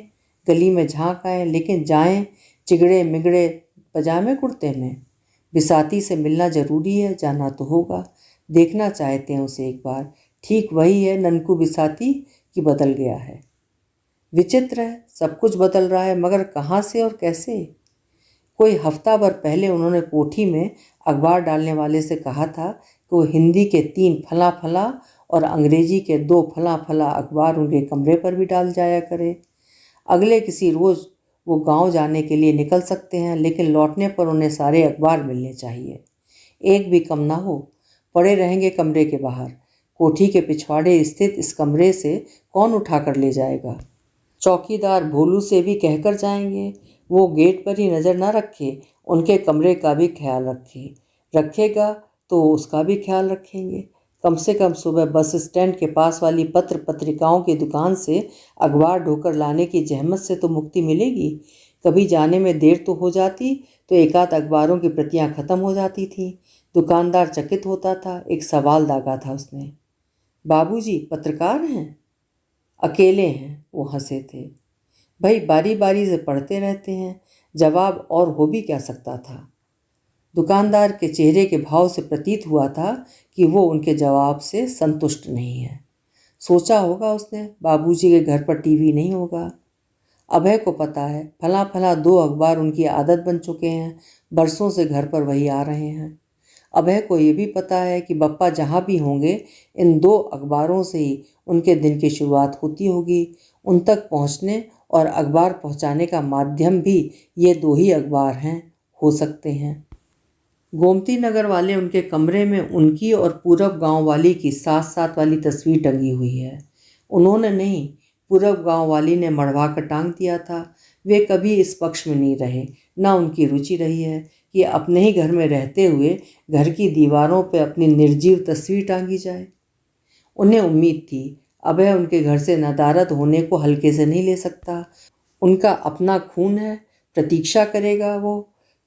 गली में झांक आएँ, लेकिन जाएं चिगड़े मिगड़े पजामे कुर्ते में। बिसाती से मिलना ज़रूरी है, जाना तो होगा। देखना चाहते हैं उसे एक बार। ठीक वही है ननकू बिसाती कि बदल गया है। विचित्र है, सब कुछ बदल रहा है, मगर कहाँ से और कैसे? कोई हफ्ता भर पहले उन्होंने कोठी में अखबार डालने वाले से कहा था कि वो हिंदी के 3 फला फला और अंग्रेजी के 2 फला फला अखबार उनके कमरे पर भी डाल जाया करे। अगले किसी रोज़ वो गांव जाने के लिए निकल सकते हैं, लेकिन लौटने पर उन्हें सारे अखबार मिलने चाहिए, एक भी कम ना हो। पड़े रहेंगे कमरे के बाहर। कोठी के पिछवाड़े स्थित इस कमरे से कौन उठा कर ले जाएगा? चौकीदार भोलू से भी कहकर जाएंगे वो गेट पर ही नज़र ना रखे, उनके कमरे का भी ख्याल रखेगा तो उसका भी ख्याल रखेंगे। कम से कम सुबह बस स्टैंड के पास वाली पत्र पत्रिकाओं की दुकान से अखबार ढोकर लाने की जहमत से तो मुक्ति मिलेगी। कभी जाने में देर तो हो जाती तो एकाध अखबारों की प्रतियां खत्म हो जाती थीं। दुकानदार चकित होता था। एक सवाल दागा था उसने, बाबूजी पत्रकार हैं? अकेले हैं, वो हंसे थे। भाई बारी बारी से पढ़ते रहते हैं, जवाब और हो भी क्या सकता था। दुकानदार के चेहरे के भाव से प्रतीत हुआ था कि वो उनके जवाब से संतुष्ट नहीं है। सोचा होगा उसने, बाबूजी के घर पर टीवी नहीं होगा। अभय को पता है फला फला 2 अखबार उनकी आदत बन चुके हैं, बरसों से घर पर वही आ रहे हैं। अभय को ये भी पता है कि बप्पा जहाँ भी होंगे इन 2 अखबारों से ही उनके दिन की शुरुआत होती होगी। उन तक पहुँचने और अखबार पहुँचाने का माध्यम भी ये 2 ही अखबार हैं, हो सकते हैं। गोमती नगर वाले उनके कमरे में उनकी और पूरब गांव वाली की साथ साथ वाली तस्वीर टंगी हुई है। उन्होंने नहीं, पूरब गांव वाली ने मढ़वा कर टांग दिया था। वे कभी इस पक्ष में नहीं रहे, ना उनकी रुचि रही है कि अपने ही घर में रहते हुए घर की दीवारों पर अपनी निर्जीव तस्वीर टांगी जाए। उन्हें उम्मीद थी अभय उनके घर से नदारद होने को हल्के से नहीं ले सकता। उनका अपना खून है, प्रतीक्षा करेगा वो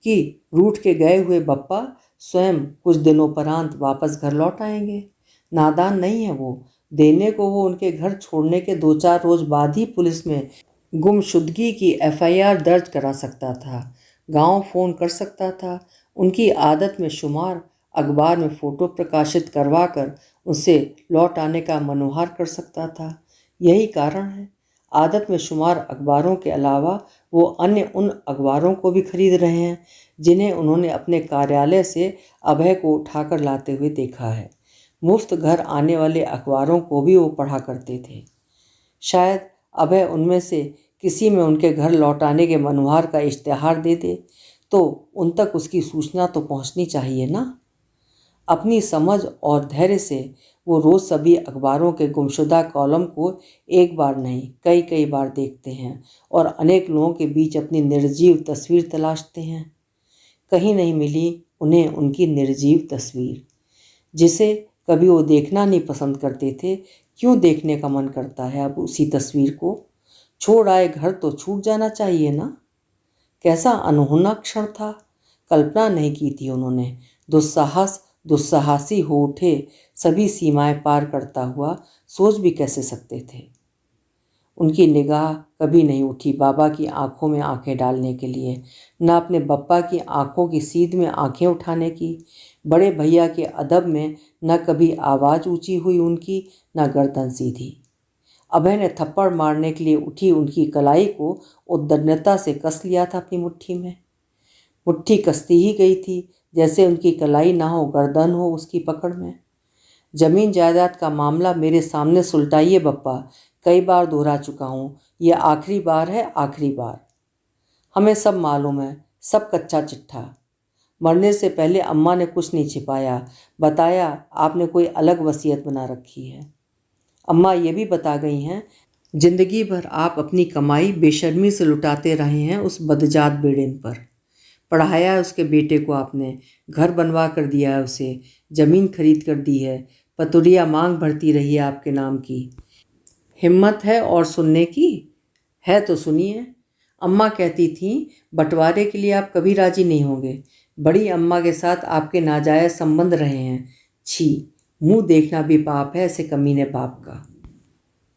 कि रूठ के गए हुए बप्पा स्वयं कुछ दिनों परांत वापस घर लौट आएंगे। नादान नहीं है वो। देने को वो उनके घर छोड़ने के 2-4 रोज बाद ही पुलिस में गुमशुदगी की FIR दर्ज करा सकता था, गांव फ़ोन कर सकता था। उनकी आदत में शुमार अखबार में फ़ोटो प्रकाशित करवा कर उसे लौट आने का मनोहार कर सकता था। यही कारण है आदत में शुमार अखबारों के अलावा वो अन्य उन अखबारों को भी खरीद रहे हैं जिन्हें उन्होंने अपने कार्यालय से अभय को उठाकर लाते हुए देखा है। मुफ्त घर आने वाले अखबारों को भी वो पढ़ा करते थे। शायद अभय उनमें से किसी में उनके घर लौटाने के मनोहार का इश्तिहार दे दे तो उन तक उसकी सूचना तो पहुंचनी चाहिए ना। अपनी समझ और धैर्य से वो रोज़ सभी अखबारों के गुमशुदा कॉलम को एक बार नहीं कई कई बार देखते हैं और अनेक लोगों के बीच अपनी निर्जीव तस्वीर तलाशते हैं। कहीं नहीं मिली उन्हें उनकी निर्जीव तस्वीर, जिसे कभी वो देखना नहीं पसंद करते थे। क्यों देखने का मन करता है अब उसी तस्वीर को? छोड़ आए घर तो छूट जाना चाहिए ना। कैसा अनहोना क्षण था, कल्पना नहीं की थी उन्होंने। दुस्साहसी हो उठे, सभी सीमाएं पार करता हुआ सोच भी कैसे सकते थे। उनकी निगाह कभी नहीं उठी बाबा की आंखों में आंखें डालने के लिए, न अपने बप्पा की आंखों की सीध में आंखें उठाने की। बड़े भैया के अदब में न कभी आवाज़ ऊंची हुई उनकी, न गर्दन सीधी। अभय ने थप्पड़ मारने के लिए उठी उनकी कलाई को उद्दंडता से कस लिया था अपनी मुट्ठी में। मुट्ठी कसती ही गई थी, जैसे उनकी कलाई ना हो गर्दन हो उसकी पकड़ में। जमीन जायदाद का मामला मेरे सामने सुलटाइए बप्पा, कई बार दोहरा चुका हूँ, ये आखिरी बार है, आखिरी बार। हमें सब मालूम है, सब कच्चा चिट्ठा। मरने से पहले अम्मा ने कुछ नहीं छिपाया, बताया आपने कोई अलग वसीयत बना रखी है। अम्मा ये भी बता गई हैं जिंदगी भर आप अपनी कमाई बेशर्मी से लुटाते रहे हैं उस बदजात बेड़न पर। पढ़ाया है उसके बेटे को आपने, घर बनवा कर दिया है उसे, ज़मीन खरीद कर दी है, पतुरिया मांग भरती रही है आपके नाम की। हिम्मत है और सुनने की? है तो सुनिए। अम्मा कहती थीं बंटवारे के लिए आप कभी राजी नहीं होंगे। बड़ी अम्मा के साथ आपके नाजायज़ संबंध रहे हैं। छी, मुंह देखना भी पाप है ऐसे कमीने बाप का।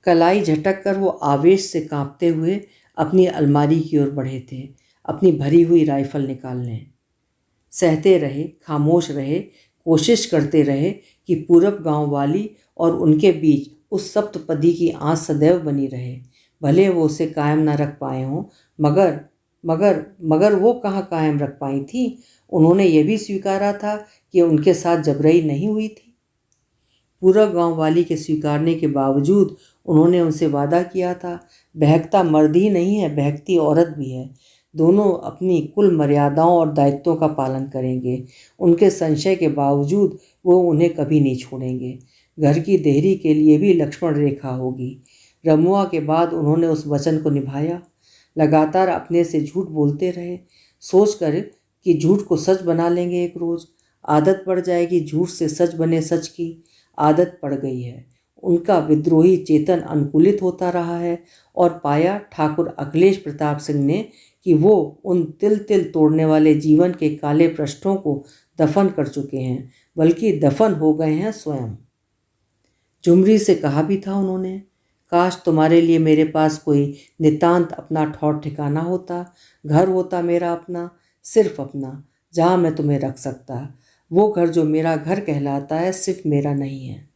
कलाई झटक कर वो आवेश से कांपते हुए अपनी अलमारी की ओर बढ़े थे, अपनी भरी हुई राइफल निकालने। सहते रहे, खामोश रहे, कोशिश करते रहे कि पूरब गांव वाली और उनके बीच उस सप्तपदी की आस सदैव बनी रहे। भले वो उसे कायम न रख पाए हों, मगर मगर मगर वो कहाँ कायम रख पाई थी। उन्होंने ये भी स्वीकारा था कि उनके साथ जबरई नहीं हुई थी। पूरा गांव वाली के स्वीकारने के बावजूद उन्होंने उनसे वादा किया था, बहकता मर्द ही नहीं है, बहकती औरत भी है। दोनों अपनी कुल मर्यादाओं और दायित्वों का पालन करेंगे। उनके संशय के बावजूद वो उन्हें कभी नहीं छोड़ेंगे। घर की देहरी के लिए भी लक्ष्मण रेखा होगी। रमुआ के बाद उन्होंने उस वचन को निभाया। लगातार अपने से झूठ बोलते रहे, सोचकर कि झूठ को सच बना लेंगे एक रोज। आदत पड़ जाएगी झूठ से सच बने सच की। आदत पड़ गई है। उनका विद्रोही चेतन अनुकूलित होता रहा है और पाया ठाकुर अखिलेश प्रताप सिंह ने कि वो उन तिल तिल तोड़ने वाले जीवन के काले पृष्ठों को दफन कर चुके हैं, बल्कि दफन हो गए हैं स्वयं। झुमरी से कहा भी था उन्होंने, काश तुम्हारे लिए मेरे पास कोई नितांत अपना ठौर ठिकाना होता, घर होता मेरा अपना, सिर्फ अपना, जहाँ मैं तुम्हें रख सकता। वो घर जो मेरा घर कहलाता है सिर्फ मेरा नहीं है।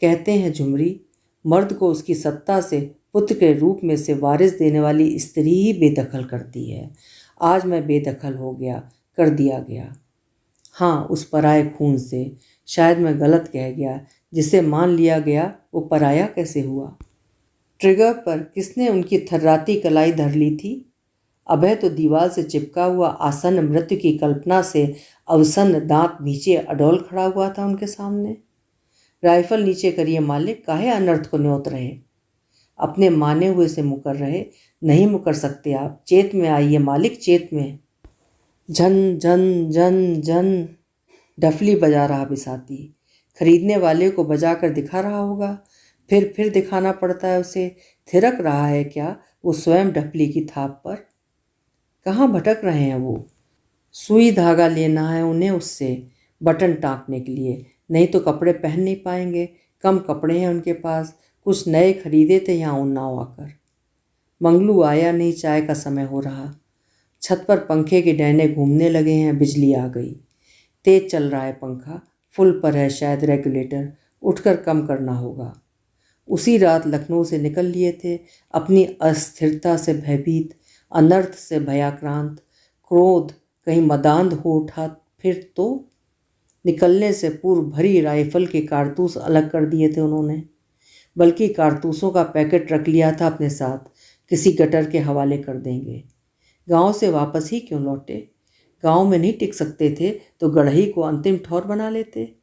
कहते हैं झुमरी, मर्द को उसकी सत्ता से पुत्र के रूप में से वारिस देने वाली स्त्री ही बेदखल करती है। आज मैं बेदखल हो गया, कर दिया गया। हाँ, उस पराये खून से। शायद मैं गलत कह गया। जिसे मान लिया गया वो पराया कैसे हुआ? ट्रिगर पर किसने उनकी थर्राती कलाई धर ली थी? अभय तो दीवार से चिपका हुआ आसन्न मृत्यु की कल्पना से अवसन्न दांत नीचे अडोल खड़ा हुआ था उनके सामने। राइफल नीचे करिए मालिक, काहे अनर्थ को न्योत रहे? अपने माने हुए से मुकर रहे। नहीं मुकर सकते आप। चेत में आइए मालिक, चेत में। झन झन झन झन डफली बजा रहा बिसाती। खरीदने वाले को बजा कर दिखा रहा होगा, फिर दिखाना पड़ता है उसे। थिरक रहा है क्या वो स्वयं डफली की थाप पर? कहाँ भटक रहे हैं वो? सुई धागा लेना है उन्हें उससे, बटन टाँकने के लिए। नहीं तो कपड़े पहन नहीं पाएंगे। कम कपड़े हैं उनके पास। कुछ नए खरीदे थे यहाँ उन्नाव आकर। मंगलू आया नहीं, चाय का समय हो रहा। छत पर पंखे के डैने घूमने लगे हैं। बिजली आ गई। तेज चल रहा है पंखा, फुल पर है शायद रेगुलेटर। उठकर कम करना होगा। उसी रात लखनऊ से निकल लिए थे, अपनी अस्थिरता से भयभीत, अनर्थ से भयाक्रांत। क्रोध कहीं मदांध हो उठा फिर तो? निकलने से पूर्व भरी राइफल के कारतूस अलग कर दिए थे उन्होंने, बल्कि कारतूसों का पैकेट रख लिया था अपने साथ, किसी गटर के हवाले कर देंगे। गांव से वापस ही क्यों लौटे? गांव में नहीं टिक सकते थे तो गढ़ई को अंतिम ठौर बना लेते।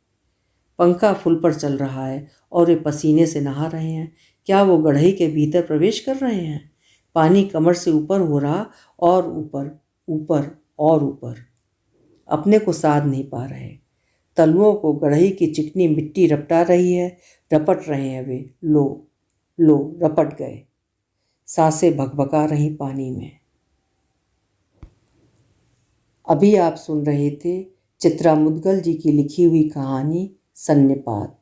पंखा फुल पर चल रहा है और वे पसीने से नहा रहे हैं। क्या वो गढ़ई के भीतर प्रवेश कर रहे हैं? पानी कमर से ऊपर हो रहा, और ऊपर, ऊपर और ऊपर। अपने को साध नहीं पा रहे। तलुओं को गढ़ई की चिकनी मिट्टी रपटा रही है। रपट रहे हैं वे। लो लो, रपट गए। सांसें भकभका रही पानी में। अभी आप सुन रहे थे चित्रा मुदगल जी की लिखी हुई कहानी सन्निपात।